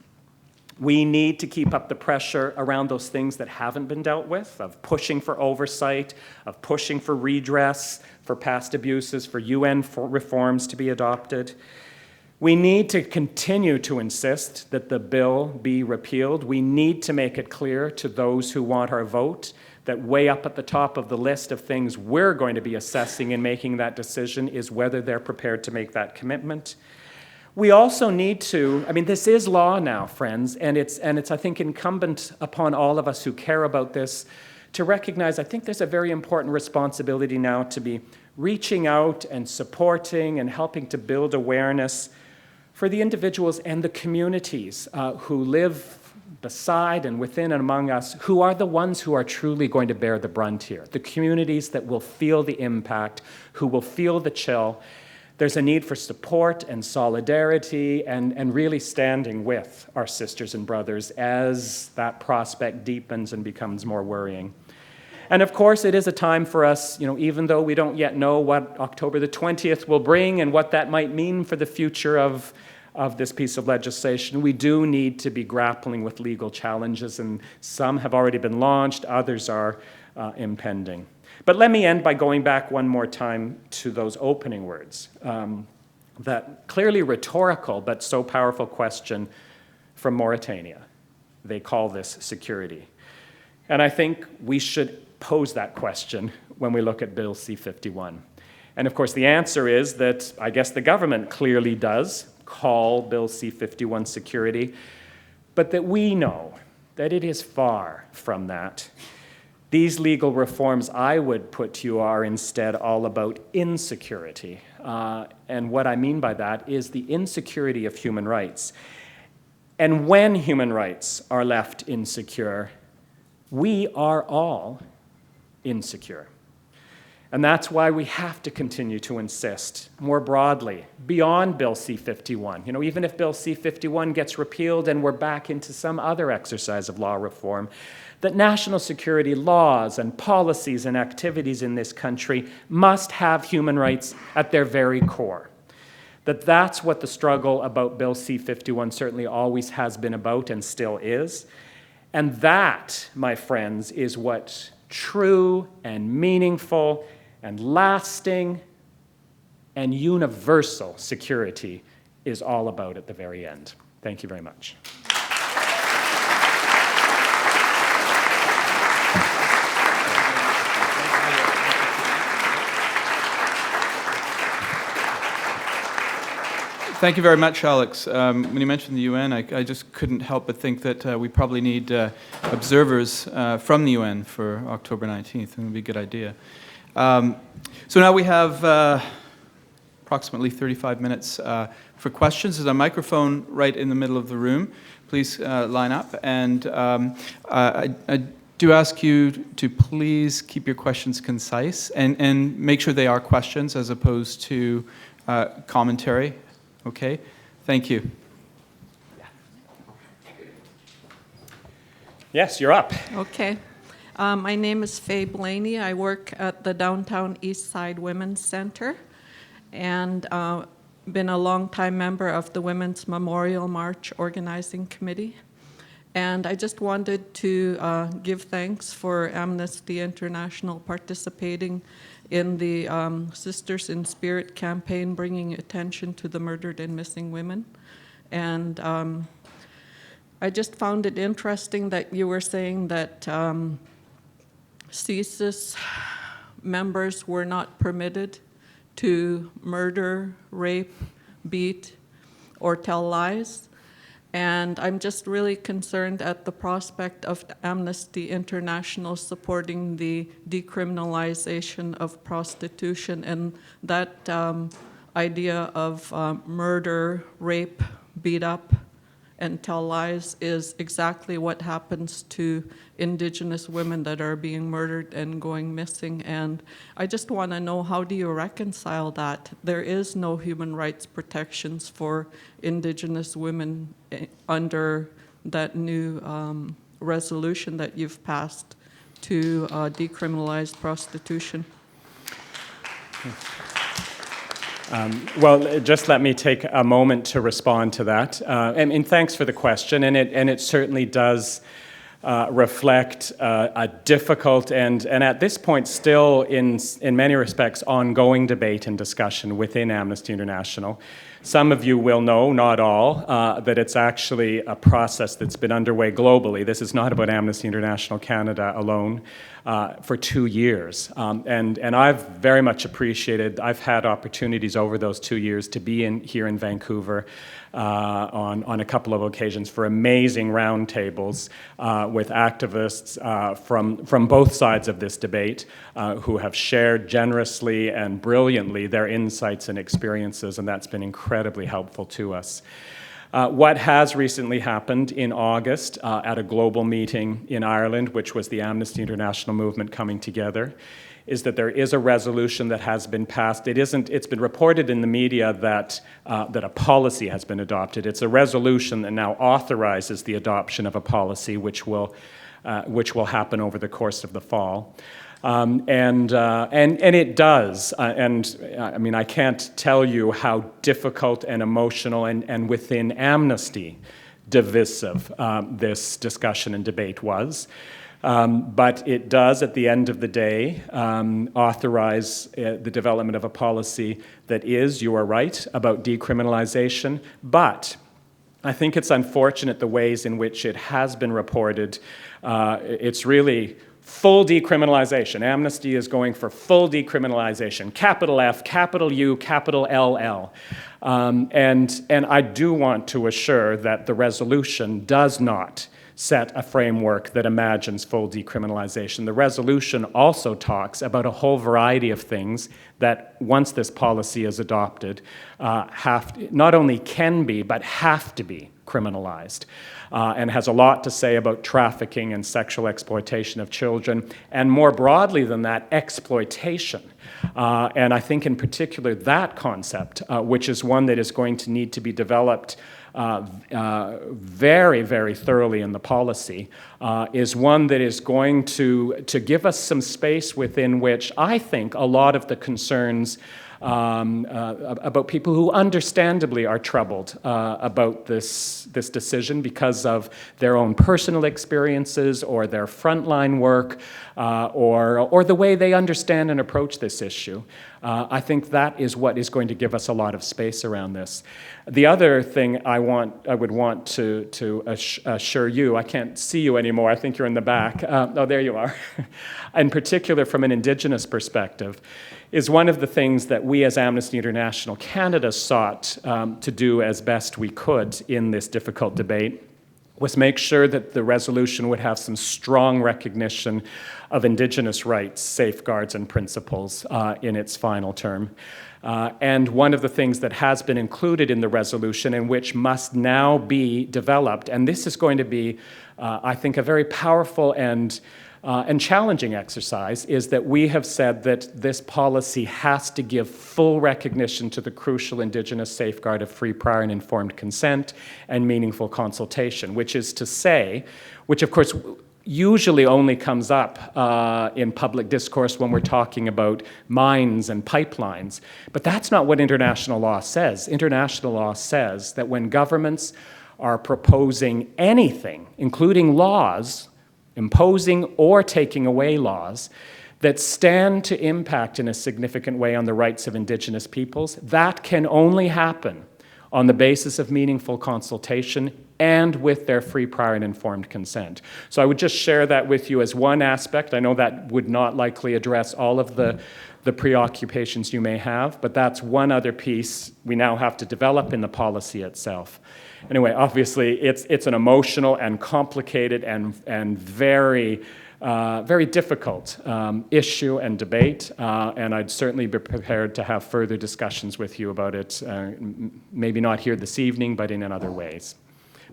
Speaker 2: We need to keep up the pressure around those things that haven't been dealt with, of pushing for oversight, of pushing for redress for past abuses, for UN reforms to be adopted. We need to continue to insist that the bill be repealed. We need to make it clear to those who want our vote that way up at the top of the list of things we're going to be assessing and making that decision is whether they're prepared to make that commitment. We also need to, I mean, this is law now, friends, and it's I think, incumbent upon all of us who care about this to recognize, I think there's a very important responsibility now to be reaching out and supporting and helping to build awareness for the individuals and the communities who live beside and within and among us, who are the ones who are truly going to bear the brunt here, the communities that will feel the impact, who will feel the chill. There's a need for support and solidarity and really standing with our sisters and brothers as that prospect deepens and becomes more worrying. And of course, it is a time for us, even though we don't yet know what October the 20th will bring and what that might mean for the future of this piece of legislation, we do need to be grappling with legal challenges, and some have already been launched, others are impending. But let me end by going back one more time to those opening words. That clearly rhetorical but so powerful question from Mauritania. They call this security. And I think we should pose that question when we look at Bill C-51. And of course the answer is that I guess the government clearly does call Bill C-51 security, but that we know that it is far from that. These legal reforms, I would put to you, are instead all about insecurity. And what I mean by that is the insecurity of human rights. And when human rights are left insecure, we are all insecure. And that's why we have to continue to insist more broadly, beyond Bill C-51. Even if Bill C-51 gets repealed and we're back into some other exercise of law reform, that national security laws and policies and activities in this country must have human rights at their very core. That's what the struggle about Bill C-51 certainly always has been about and still is. And that, my friends, is what true and meaningful and lasting and universal security is all about at the very end. Thank you very much.
Speaker 1: Thank you very much, Alex. When you mentioned the UN, I just couldn't help but think that we probably need observers from the UN for October 19th. It would be a good idea. So now we have approximately 35 minutes for questions. There's a microphone right in the middle of the room. Please line up. And I do ask you to please keep your questions concise and make sure they are questions as opposed to commentary. Okay? Thank you.
Speaker 2: Yes, you're up.
Speaker 3: Okay. My name is Faye Blaney. I work at the Downtown East Side Women's Center and been a longtime member of the Women's Memorial March Organizing Committee. And I just wanted to give thanks for Amnesty International participating in the Sisters in Spirit campaign, bringing attention to the murdered and missing women. And I just found it interesting that you were saying that CSIS members were not permitted to murder, rape, beat, or tell lies. And I'm just really concerned at the prospect of Amnesty International supporting the decriminalization of prostitution, and that idea of murder, rape, beat up, and tell lies is exactly what happens to Indigenous women that are being murdered and going missing. And I just want to know, how do you reconcile that? There is no human rights protections for Indigenous women under that new resolution that you've passed to decriminalize prostitution.
Speaker 2: Well, just let me take a moment to respond to that. And thanks for the question. And it certainly does reflect a difficult and at this point still in many respects ongoing debate and discussion within Amnesty International. Some of you will know, not all, that it's actually a process that's been underway globally. This is not about Amnesty International Canada alone, for 2 years. And I've very much appreciated, I've had opportunities over those 2 years to be here in Vancouver on a couple of occasions for amazing roundtables with activists from both sides of this debate who have shared generously and brilliantly their insights and experiences, and that's been incredibly helpful to us. What has recently happened in August at a global meeting in Ireland, which was the Amnesty International movement coming together, is that there is a resolution that has been passed. It's been reported in the media that a policy has been adopted. It's a resolution that now authorizes the adoption of a policy which will happen over the course of the fall. And it does, I mean, I can't tell you how difficult and emotional and within Amnesty divisive this discussion and debate was. But it does, at the end of the day, authorize the development of a policy that is, you are right, about decriminalization, but I think it's unfortunate the ways in which it has been reported. It's really full decriminalization. Amnesty is going for full decriminalization, capital F, capital U, capital LL. And I do want to assure that the resolution does not set a framework that imagines full decriminalization. The resolution also talks about a whole variety of things that, once this policy is adopted, not only can be, but have to be criminalized, and has a lot to say about trafficking and sexual exploitation of children, and more broadly than that, exploitation. And I think in particular that concept, which is one that is going to need to be developed very, very thoroughly in the policy, is one that is going to give us some space within which I think a lot of the concerns about people who understandably are troubled about this decision because of their own personal experiences or their frontline work or the way they understand and approach this issue. I think that is what is going to give us a lot of space around this. The other thing I would want to assure you, I can't see you anymore, I think you're in the back. Oh, there you are. In particular, from an Indigenous perspective, is one of the things that we as Amnesty International Canada sought to do as best we could in this difficult debate was make sure that the resolution would have some strong recognition of Indigenous rights, safeguards, and principles in its final term. And one of the things that has been included in the resolution and which must now be developed, and this is going to be, I think, a very powerful and challenging exercise, is that we have said that this policy has to give full recognition to the crucial Indigenous safeguard of free, prior, and informed consent and meaningful consultation, which is to say, which of course usually only comes up in public discourse when we're talking about mines and pipelines. But that's not what international law says. International law says that when governments are proposing anything, including laws, imposing or taking away laws that stand to impact in a significant way on the rights of Indigenous peoples, that can only happen on the basis of meaningful consultation and with their free, prior, and informed consent. So I would just share that with you as one aspect. I know that would not likely address all of the preoccupations you may have, but that's one other piece we now have to develop in the policy itself. Anyway, obviously, it's an emotional and complicated and very very difficult issue and debate, and I'd certainly be prepared to have further discussions with you about it, maybe not here this evening, but in other ways.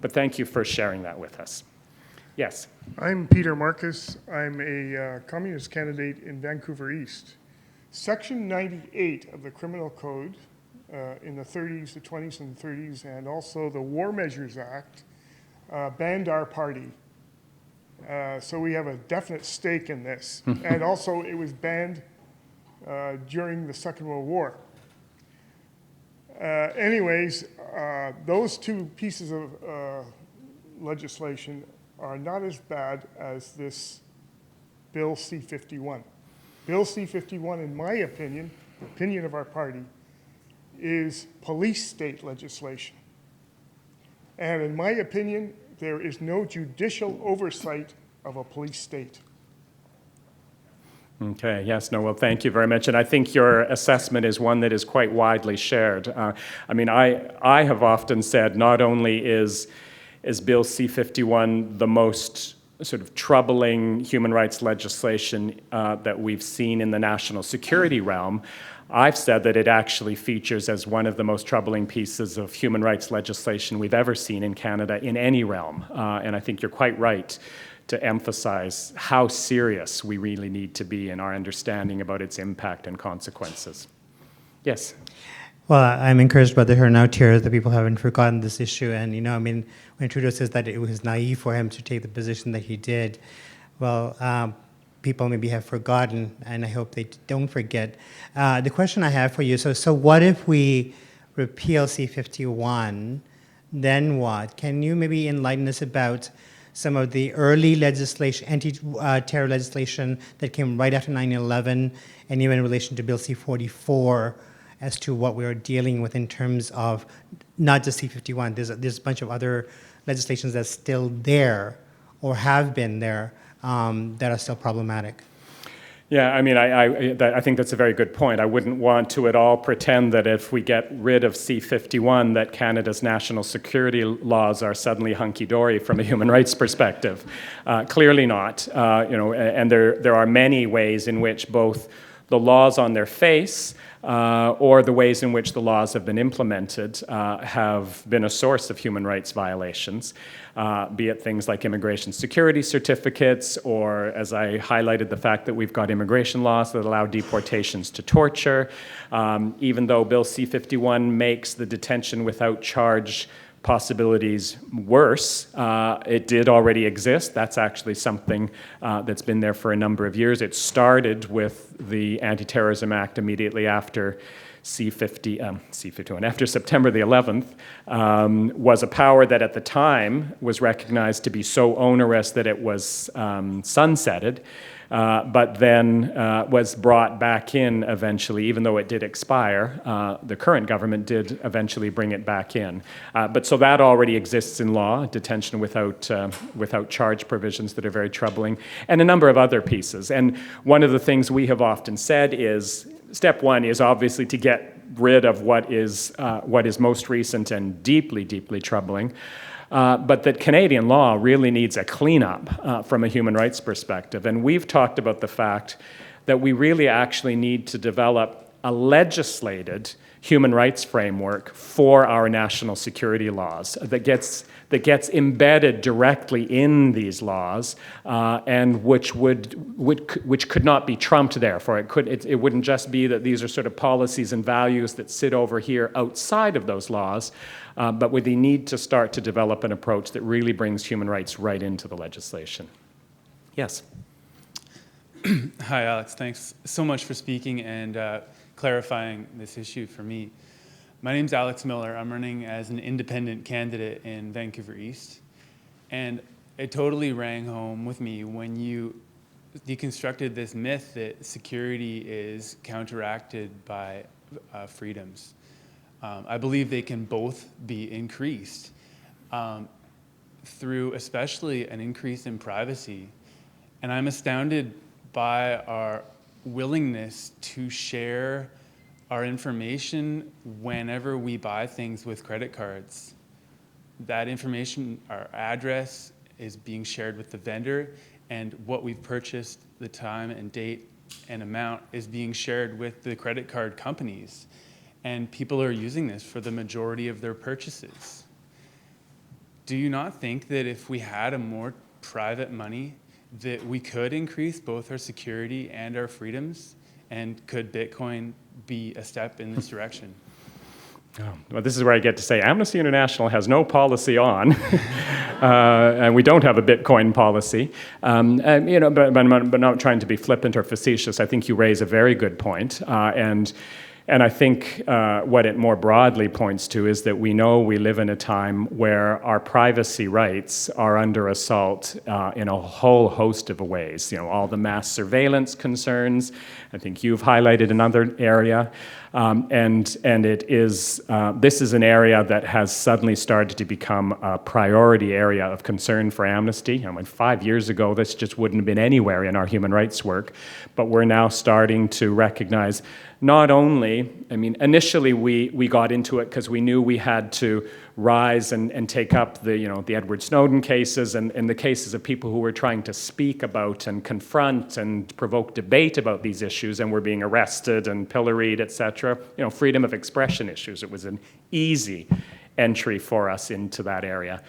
Speaker 2: But thank you for sharing that with us. Yes?
Speaker 4: I'm Peter Marcus. I'm a communist candidate in Vancouver East. Section 98 of the Criminal Code in the 30s, the 20s, and 30s, and also the War Measures Act banned our party. So we have a definite stake in this. And also it was banned during the Second World War. Anyways, those two pieces of legislation are not as bad as this Bill C-51. Bill C-51, in my opinion, the opinion of our party, is police state legislation. And in my opinion, there is no judicial oversight of a police state.
Speaker 2: Okay, yes, no, well, thank you very much. And I think your assessment is one that is quite widely shared. I mean, I have often said not only is Bill C-51 the most sort of troubling human rights legislation that we've seen in the national security realm, I've said that it actually features as one of the most troubling pieces of human rights legislation we've ever seen in Canada in any realm. And I think you're quite right to emphasize how serious we really need to be in our understanding about its impact and consequences. Yes?
Speaker 5: Well, I'm encouraged by the turnout here that people haven't forgotten this issue. And, you know, I mean, when Trudeau says that it was naive for him to take the position that he did, well, people maybe have forgotten, and I hope they don't forget. The question I have for you, so what if we repeal C-51, then what? Can you maybe enlighten us about some of the early legislation, anti-terror legislation that came right after 9/11, and even in relation to Bill C-44, as to what we're dealing with in terms of not just C-51. There's a bunch of other legislations that's still there or have been there that are still problematic.
Speaker 2: Yeah, I mean, I think that's a very good point. I wouldn't want to at all pretend that if we get rid of C-51 that Canada's national security laws are suddenly hunky-dory from a human rights perspective. Clearly not. You know, and there are many ways in which both the laws on their face or the ways in which the laws have been implemented have been a source of human rights violations, be it things like immigration security certificates, or as I highlighted, the fact that we've got immigration laws that allow deportations to torture. Even though Bill C-51 makes the detention without charge possibilities worse, it did already exist. That's actually something that's been there for a number of years. It started with the Anti-Terrorism Act immediately after C-51, after September the 11th, was a power that at the time was recognized to be so onerous that it was sunsetted. But then was brought back in eventually, even though it did expire. The current government did eventually bring it back in. But so that already exists in law, detention without charge provisions that are very troubling, and a number of other pieces. And one of the things we have often said is, step one is obviously to get rid of what is most recent and deeply, deeply troubling. But that Canadian law really needs a cleanup from a human rights perspective. And we've talked about the fact that we really actually need to develop a legislated human rights framework for our national security laws that gets embedded directly in these laws, and which could not be trumped. Therefore, it wouldn't just be that these are sort of policies and values that sit over here outside of those laws, but we need to start to develop an approach that really brings human rights right into the legislation. Yes.
Speaker 6: Hi, Alex. Thanks so much for speaking and clarifying this issue for me. My name's Alex Miller. I'm running as an independent candidate in Vancouver East. And it totally rang home with me when you deconstructed this myth that security is counteracted by freedoms. I believe they can both be increased through especially an increase in privacy. And I'm astounded by our willingness to share our information whenever we buy things with credit cards. that information, our address, is being shared with the vendor, and what we've purchased, the time and date and amount, is being shared with the credit card companies. And people are using this for the majority of their purchases. Do you not think that if we had a more private money, that we could increase both our security and our freedoms? And could Bitcoin be a step in this direction?
Speaker 2: Oh, well, this is where I get to say Amnesty International has no policy on, and we don't have a Bitcoin policy. And, but I'm not trying to be flippant or facetious. I think you raise a very good point, and I think what it more broadly points to is that we know we live in a time where our privacy rights are under assault in a whole host of ways. All the mass surveillance concerns. I think you've highlighted another area. And it is, this is an area that has suddenly started to become a priority area of concern for Amnesty. 5 years ago, this just wouldn't have been anywhere in our human rights work, but we're now starting to recognize not only, initially we got into it because we knew we had to rise and take up the Edward Snowden cases and the cases of people who were trying to speak about and confront and provoke debate about these issues and were being arrested and pilloried, etc. Freedom of expression issues. It was an easy entry for us into that area.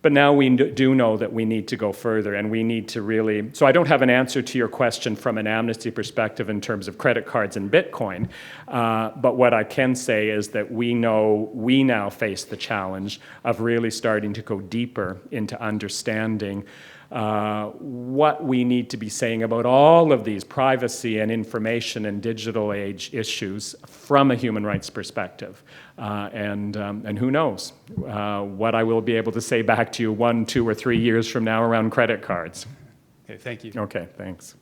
Speaker 2: But now we do know that we need to go further, and we need to really... So I don't have an answer to your question from an Amnesty perspective in terms of credit cards and Bitcoin, but what I can say is that we know we now face the challenge of really starting to go deeper into understanding what we need to be saying about all of these privacy and information and digital age issues from a human rights perspective. And who knows what I will be able to say back to you 1, 2, or 3 years from now around credit cards.
Speaker 6: Okay, thank you.
Speaker 2: Okay, thanks.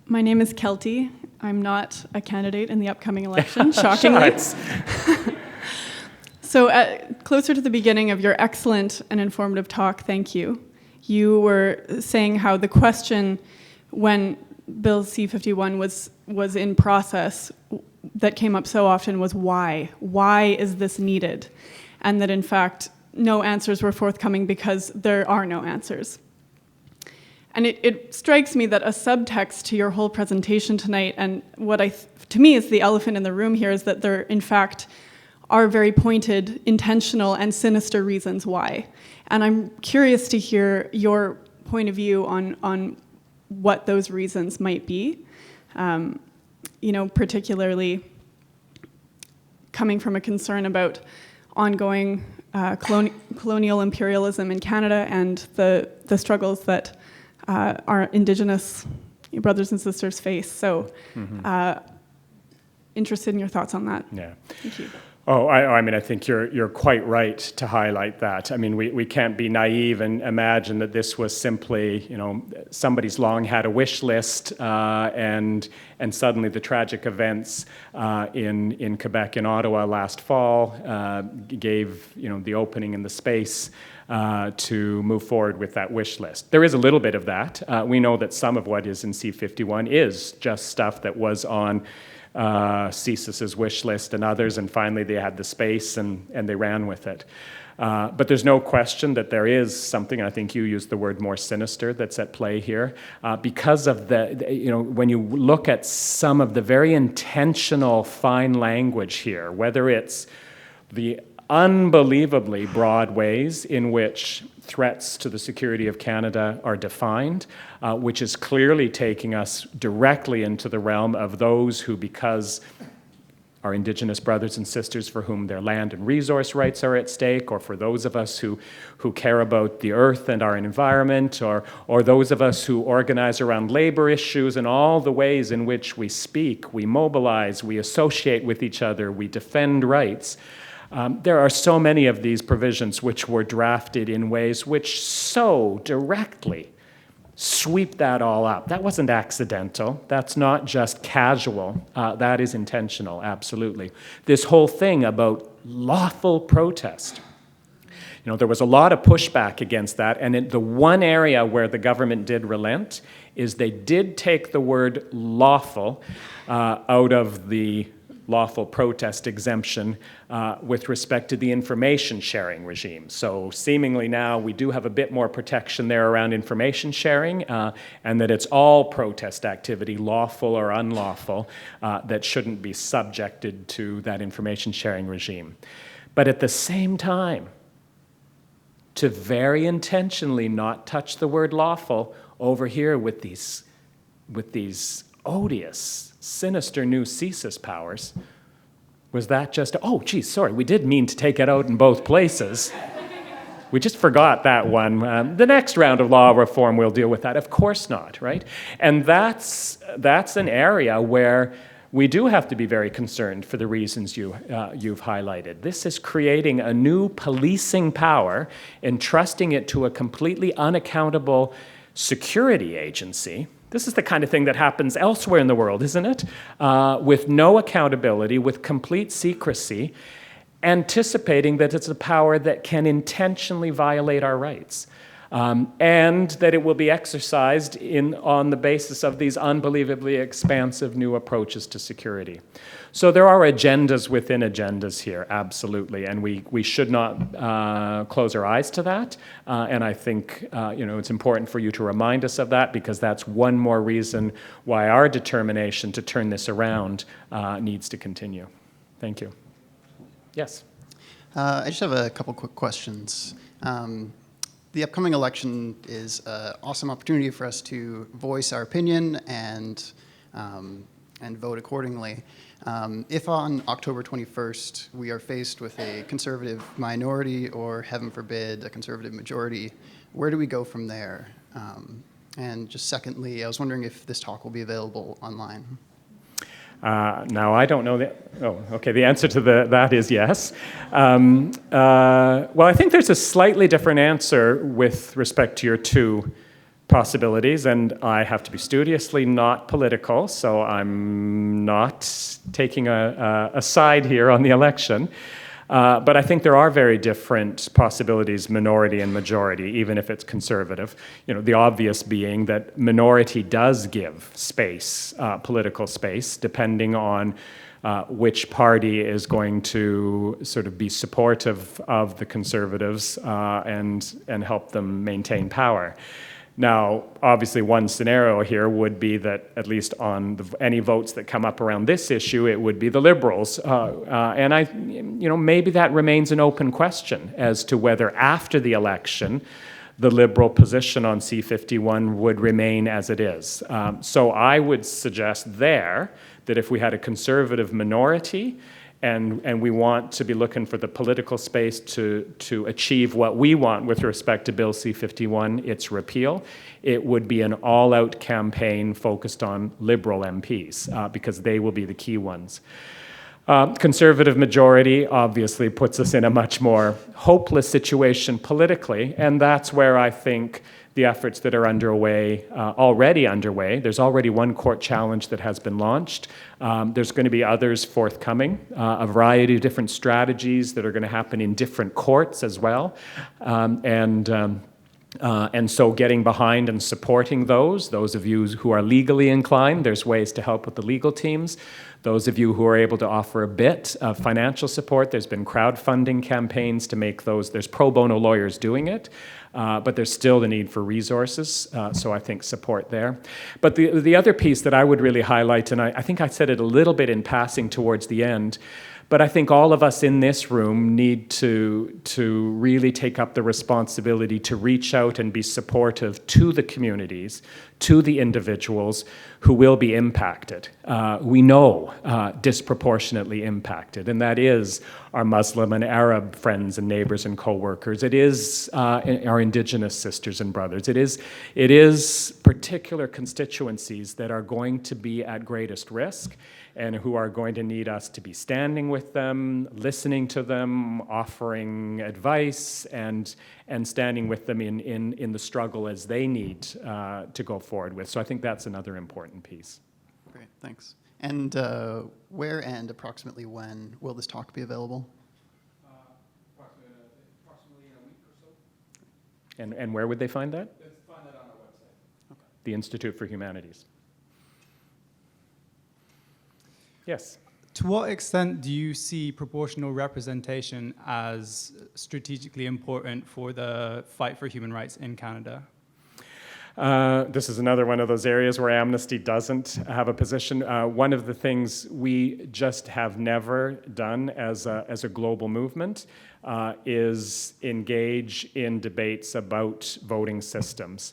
Speaker 7: My name is Kelty. I'm not a candidate in the upcoming election, shockingly. So closer to the beginning of your excellent and informative talk, thank you, you were saying how the question when Bill C-51 was in process that came up so often was why? Why is this needed? And that in fact, no answers were forthcoming because there are no answers. And it strikes me that a subtext to your whole presentation tonight, and what to me is the elephant in the room here, is that there in fact are very pointed, intentional, and sinister reasons why. And I'm curious to hear your point of view on what those reasons might be, particularly coming from a concern about ongoing colonial imperialism in Canada and the struggles that our Indigenous brothers and sisters face. So interested in your thoughts on that.
Speaker 2: Yeah.
Speaker 7: Thank you.
Speaker 2: Oh, I think you're quite right to highlight that. We can't be naive and imagine that this was simply, somebody's long had a wish list, and suddenly the tragic events in Quebec and Ottawa last fall gave the opening and the space to move forward with that wish list. There is a little bit of that. We know that some of what is in C-51 is just stuff that was on CSIS's wish list and others, and finally they had the space and they ran with it. But there's no question that there is something, and I think you used the word more sinister, that's at play here. Because of when you look at some of the very intentional fine language here, whether it's the unbelievably broad ways in which threats to the security of Canada are defined, which is clearly taking us directly into the realm of those who, because our Indigenous brothers and sisters for whom their land and resource rights are at stake, or for those of us who care about the earth and our environment, or those of us who organize around labor issues and all the ways in which we speak, we mobilize, we associate with each other, we defend rights. There are so many of these provisions which were drafted in ways which so directly sweep that all up. That wasn't accidental. That's not just casual. That is intentional, absolutely. This whole thing about lawful protest. There was a lot of pushback against that, and the one area where the government did relent is they did take the word lawful out of the lawful protest exemption with respect to the information sharing regime. So seemingly now we do have a bit more protection there around information sharing, and that it's all protest activity, lawful or unlawful, that shouldn't be subjected to that information sharing regime. But at the same time, to very intentionally not touch the word lawful over here with these odious, sinister new CSIS powers, was that just, oh, geez, sorry, we did mean to take it out in both places. We just forgot that one. The next round of law reform, we'll deal with that. Of course not, right? And that's an area where we do have to be very concerned for the reasons you've highlighted. This is creating a new policing power, entrusting it to a completely unaccountable security agency. This is the kind of thing that happens elsewhere in the world, isn't it? With no accountability, with complete secrecy, anticipating that it's a power that can intentionally violate our rights. And that it will be exercised on the basis of these unbelievably expansive new approaches to security. So there are agendas within agendas here, absolutely, and we should not close our eyes to that. And I think it's important for you to remind us of that, because that's one more reason why our determination to turn this around needs to continue. Thank you. Yes?
Speaker 8: I just have a couple quick questions. The upcoming election is an awesome opportunity for us to voice our opinion and vote accordingly. If on October 21st we are faced with a conservative minority or, heaven forbid, a conservative majority, where do we go from there? And just secondly, I was wondering if this talk will be available online.
Speaker 2: Now, I don't know the answer to that is yes. Well, I think there's a slightly different answer with respect to your two possibilities, and I have to be studiously not political, so I'm not taking a side here on the election. But I think there are very different possibilities, minority and majority, even if it's conservative. The obvious being that minority does give space, political space, depending on which party is going to sort of be supportive of the conservatives and help them maintain power. Now, obviously, one scenario here would be that, at least on any votes that come up around this issue, it would be the Liberals. And maybe that remains an open question as to whether after the election, the Liberal position on C-51 would remain as it is. So I would suggest there that if we had a conservative minority, and we want to be looking for the political space to achieve what we want with respect to Bill C-51, its repeal, it would be an all-out campaign focused on Liberal MPs, because they will be the key ones. Conservative majority obviously puts us in a much more hopeless situation politically, and that's where I think the efforts that are already underway. There's already one court challenge that has been launched. There's going to be others forthcoming, a variety of different strategies that are going to happen in different courts as well. And so getting behind and supporting those of you who are legally inclined, there's ways to help with the legal teams. Those of you who are able to offer a bit of financial support, there's been crowdfunding campaigns to make those. There's pro bono lawyers doing it. But there's still the need for resources, so I think support there. But the other piece that I would really highlight, and I think I said it a little bit in passing towards the end, but I think all of us in this room need to really take up the responsibility to reach out and be supportive to the communities, to the individuals who will be impacted. We know disproportionately impacted, and that is our Muslim and Arab friends and neighbors and co-workers. It is our Indigenous sisters and brothers. It is particular constituencies that are going to be at greatest risk and who are going to need us to be standing with them, listening to them, offering advice, and standing with them in the struggle as they need to go forward with. So I think that's another important piece.
Speaker 8: Great, thanks. And where and approximately when will this talk be available?
Speaker 1: Approximately in a week or so.
Speaker 2: And where would they find that?
Speaker 1: They find that on our website.
Speaker 8: Okay.
Speaker 2: The Institute for Humanities. Yes.
Speaker 9: To what extent do you see proportional representation as strategically important for the fight for human rights in Canada?
Speaker 2: This is another one of those areas where Amnesty doesn't have a position. One of the things we just have never done as a global movement is engage in debates about voting systems.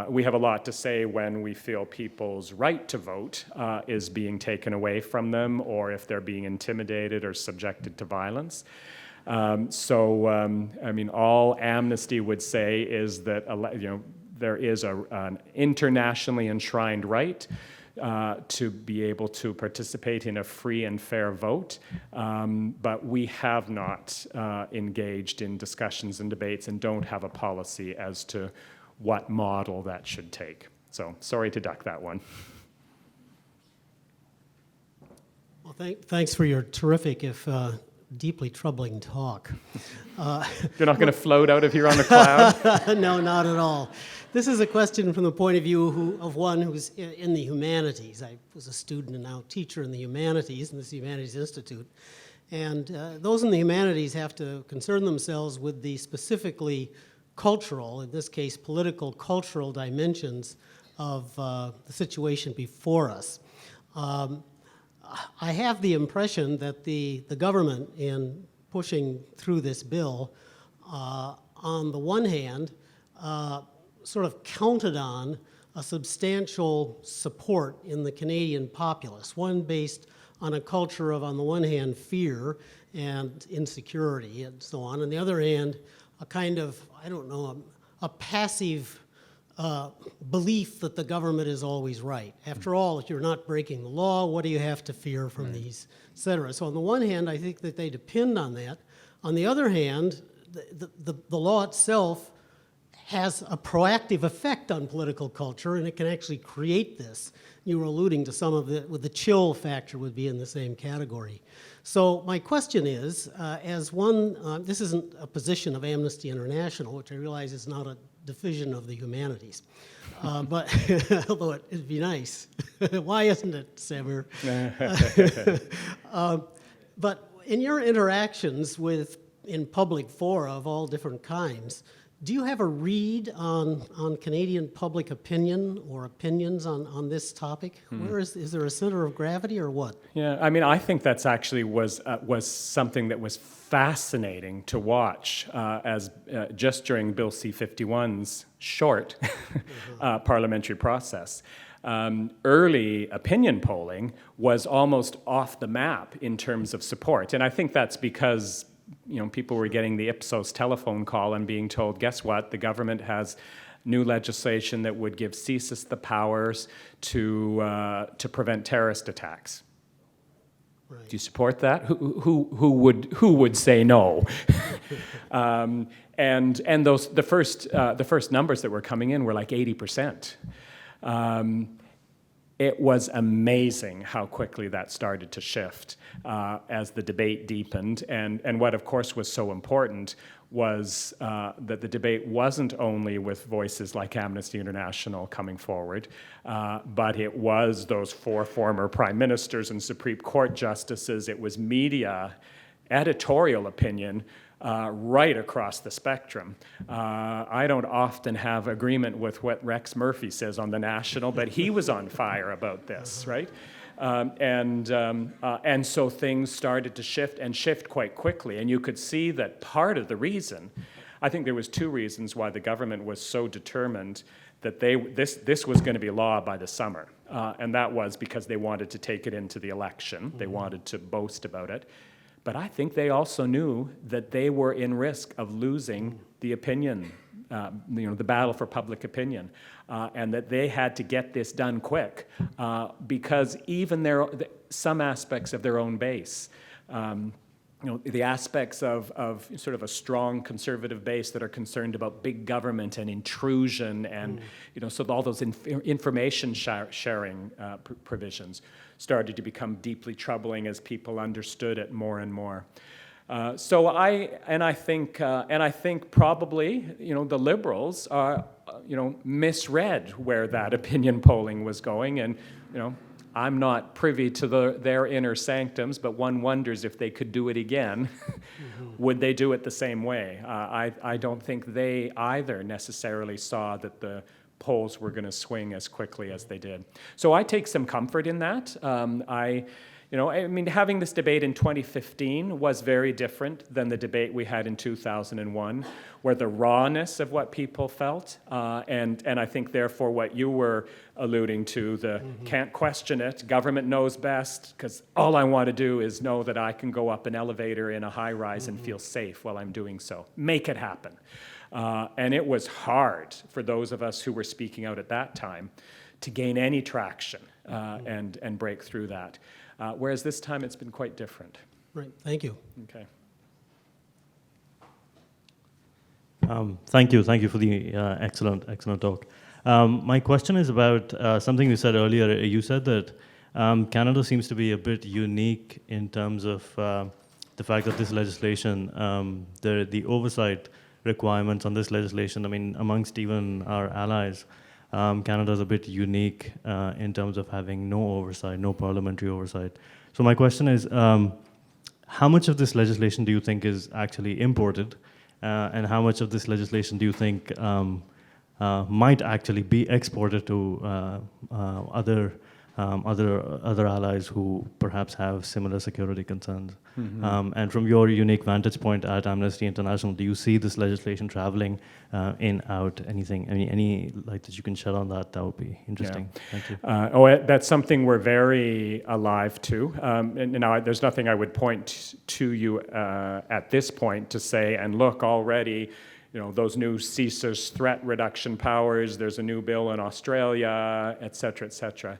Speaker 2: We have a lot to say when we feel people's right to vote is being taken away from them, or if they're being intimidated or subjected to violence. I mean, all Amnesty would say is that, there is an internationally enshrined right to be able to participate in a free and fair vote, but we have not engaged in discussions and debates and don't have a policy as to what model that should take. So sorry to duck that one.
Speaker 10: Well, thanks for your terrific, if deeply troubling talk.
Speaker 2: You're not going to float out of here on a cloud?
Speaker 10: No, not at all. This is a question from the point of view of one who's in the humanities. I was a student and now teacher in the humanities, in this Humanities Institute. And those in the humanities have to concern themselves with the specifically cultural, in this case political, cultural dimensions of the situation before us. I have the impression that the government, in pushing through this bill, on the one hand, sort of counted on a substantial support in the Canadian populace, one based on a culture of, on the one hand, fear and insecurity and so on, on the other hand, a kind of, I don't know, a passive belief that the government is always right. After all, if you're not breaking the law, what do you have to fear from these, et cetera? So on the one hand, I think that they depend on that. On the other hand, the law itself has a proactive effect on political culture, and it can actually create this. You were alluding to some of it, with the chill factor would be in the same category. So my question is, as one, this isn't a position of Amnesty International, which I realize is not a division of the humanities, but although it'd be nice. Why isn't it, Samir? But in your interactions in public fora of all different kinds, do you have a read on Canadian public opinion or opinions on this topic? Where is there a center of gravity or what?
Speaker 2: Yeah, I mean, I think that's actually was something that was fascinating to watch just during Bill C-51's short parliamentary process. Early opinion polling was almost off the map in terms of support, and I think that's because people were getting the Ipsos telephone call and being told, guess what, the government has new legislation that would give CSIS the powers to prevent terrorist attacks. Right. Do you support that? Who would say no? And the first numbers that were coming in were like 80%. It was amazing how quickly that started to shift as the debate deepened. And what, of course, was so important was that the debate wasn't only with voices like Amnesty International coming forward, but it was those 4 former prime ministers and Supreme Court justices. It was media, editorial opinion, right across the spectrum. I don't often have agreement with what Rex Murphy says on the National, but he was on fire about this, right? And so things started to shift quite quickly. And you could see that part of the reason, I think there was 2 reasons why the government was so determined that this was going to be law by the summer. And that was because they wanted to take it into the election. They wanted to boast about it. But I think they also knew that they were in risk of losing the opinion, the battle for public opinion, and that they had to get this done quick because even some aspects of their own base, the aspects of sort of a strong conservative base that are concerned about big government and intrusion and, so all those information sharing provisions started to become deeply troubling as people understood it more and more. So I think probably, the Liberals are, misread where that opinion polling was going, and, I'm not privy to their inner sanctums, but one wonders if they could do it again, would they do it the same way? I don't think they either necessarily saw that the polls were going to swing as quickly as they did. So I take some comfort in that. I mean, having this debate in 2015 was very different than the debate we had in 2001, where the rawness of what people felt, and I think therefore what you were alluding to, the can't question it, government knows best, because all I want to do is know that I can go up an elevator in a high rise and feel safe while I'm doing so. Make it happen. And it was hard for those of us who were speaking out at that time to gain any traction and break through that. Whereas this time it's been quite different.
Speaker 10: Right, thank you.
Speaker 2: Okay.
Speaker 11: Thank you for the excellent talk. My question is about something you said earlier. You said that Canada seems to be a bit unique in terms of the fact that this legislation, the oversight requirements on this legislation, I mean, amongst even our allies, Canada is a bit unique in terms of having no oversight, no parliamentary oversight. So my question is, how much of this legislation do you think is actually imported, and how much of this legislation do you think might actually be exported to other allies who perhaps have similar security concerns? And from your unique vantage point at Amnesty International, do you see this legislation traveling in, out, anything, any light that you can shed on that? That would be interesting. Yeah. Thank you.
Speaker 2: That's something we're very alive to. And now there's nothing I would point to you at this point to say, and look, already, those new CSIS threat reduction powers, there's a new bill in Australia, et cetera, et cetera.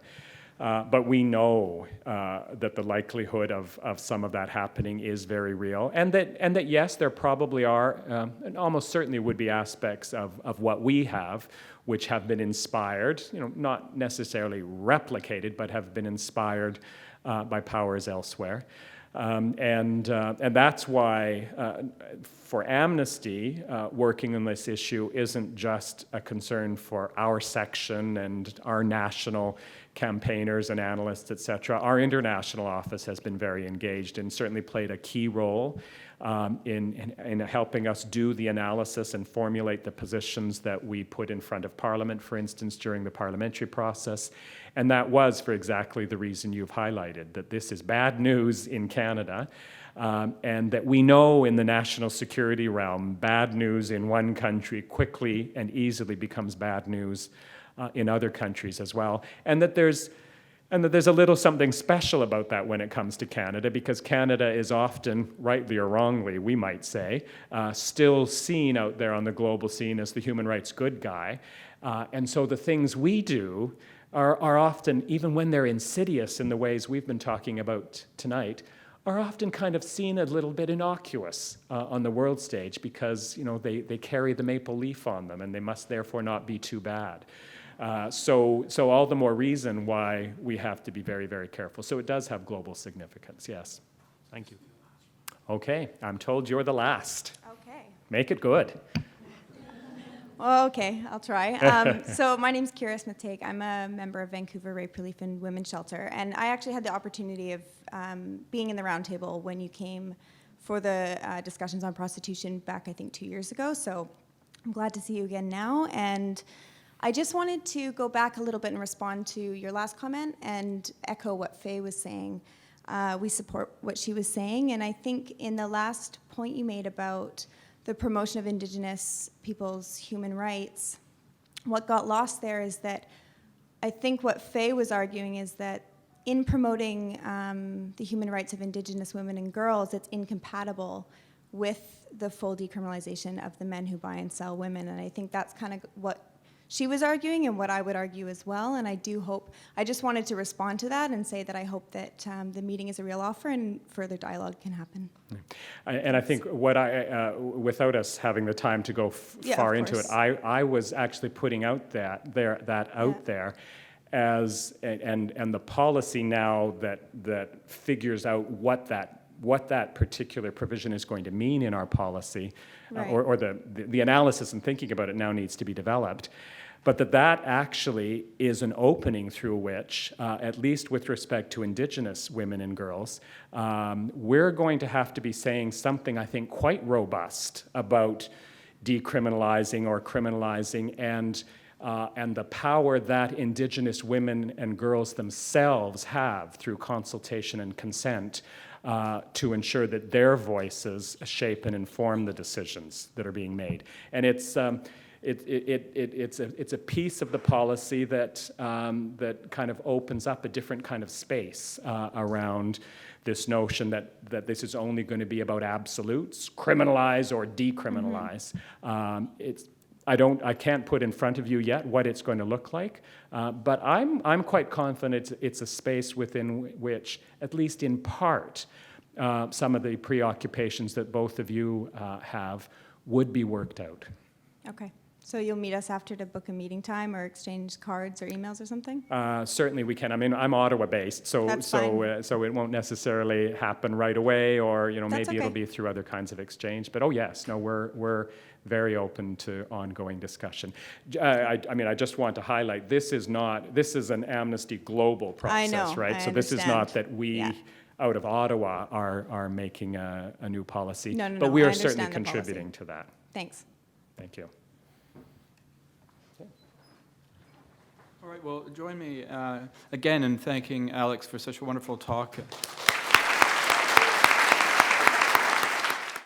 Speaker 2: But we know that the likelihood of some of that happening is very real, and that yes, there probably are, and almost certainly would be aspects of what we have, which have been inspired, not necessarily replicated, but have been inspired by powers elsewhere. And that's why, for Amnesty, working on this issue isn't just a concern for our section and our national campaigners and analysts, et cetera. Our international office has been very engaged and certainly played a key role in helping us do the analysis and formulate the positions that we put in front of Parliament, for instance, during the parliamentary process. And that was for exactly the reason you've highlighted, that this is bad news in Canada, and that we know in the national security realm, bad news in one country quickly and easily becomes bad news in other countries as well. And that there's a little something special about that when it comes to Canada, because Canada is often, rightly or wrongly, we might say, still seen out there on the global scene as the human rights good guy. And so the things we do are often, even when they're insidious in the ways we've been talking about tonight, are often kind of seen a little bit innocuous on the world stage because they carry the maple leaf on them and they must therefore not be too bad. So all the more reason why we have to be very, very careful. So it does have global significance, yes.
Speaker 11: Thank you.
Speaker 2: Okay, I'm told you're the last.
Speaker 12: Okay.
Speaker 2: Make it good.
Speaker 12: Well, okay, I'll try. So my name's Kira Smith-Tague. I'm a member of Vancouver Rape Relief and Women's Shelter, and I actually had the opportunity of being in the roundtable when you came for the discussions on prostitution back, I think, 2 years ago. So I'm glad to see you again now. And I just wanted to go back a little bit and respond to your last comment and echo what Faye was saying. We support what she was saying, and I think in the last point you made about the promotion of Indigenous people's human rights, what got lost there is that I think what Faye was arguing is that in promoting the human rights of Indigenous women and girls, it's incompatible with the full decriminalization of the men who buy and sell women. And I think that's kind of what she was arguing and what I would argue as well. And I do hope, I just wanted to respond to that and say that I hope that the meeting is a real offer and further dialogue can happen.
Speaker 2: And I think what without us having the time to go far into it, I was actually putting out that out there as, and the policy now that figures out what that what that particular provision is going to mean in our policy,
Speaker 12: Right.
Speaker 2: or the analysis and thinking about it now needs to be developed. But that actually is an opening through which, at least with respect to Indigenous women and girls, we're going to have to be saying something, I think, quite robust about decriminalizing or criminalizing and the power that Indigenous women and girls themselves have through consultation and consent to ensure that their voices shape and inform the decisions that are being made. And it's a piece of the policy that kind of opens up a different kind of space around this notion that this is only going to be about absolutes, criminalize or decriminalize. I can't put in front of you yet what it's going to look like, but I'm quite confident it's a space within which, at least in part, some of the preoccupations that both of you have would be worked out.
Speaker 12: Okay. So you'll meet us after to book a meeting time or exchange cards or emails or something?
Speaker 2: Certainly we can. I mean, I'm Ottawa-based, so it won't necessarily happen right away, or maybe it'll be through other kinds of exchange. But yes, we're very open to ongoing discussion. I just want to highlight this is an Amnesty global process,
Speaker 12: I know,
Speaker 2: right?
Speaker 12: I
Speaker 2: So this is not that we.
Speaker 12: Yeah.
Speaker 2: Out of Ottawa are making a new policy,
Speaker 12: No,
Speaker 2: but we
Speaker 12: I
Speaker 2: are
Speaker 12: understand
Speaker 2: certainly
Speaker 12: the
Speaker 2: contributing
Speaker 12: policy.
Speaker 2: to that.
Speaker 12: Thanks.
Speaker 2: Thank you.
Speaker 1: All right, well, join me again in thanking Alex for such a wonderful talk.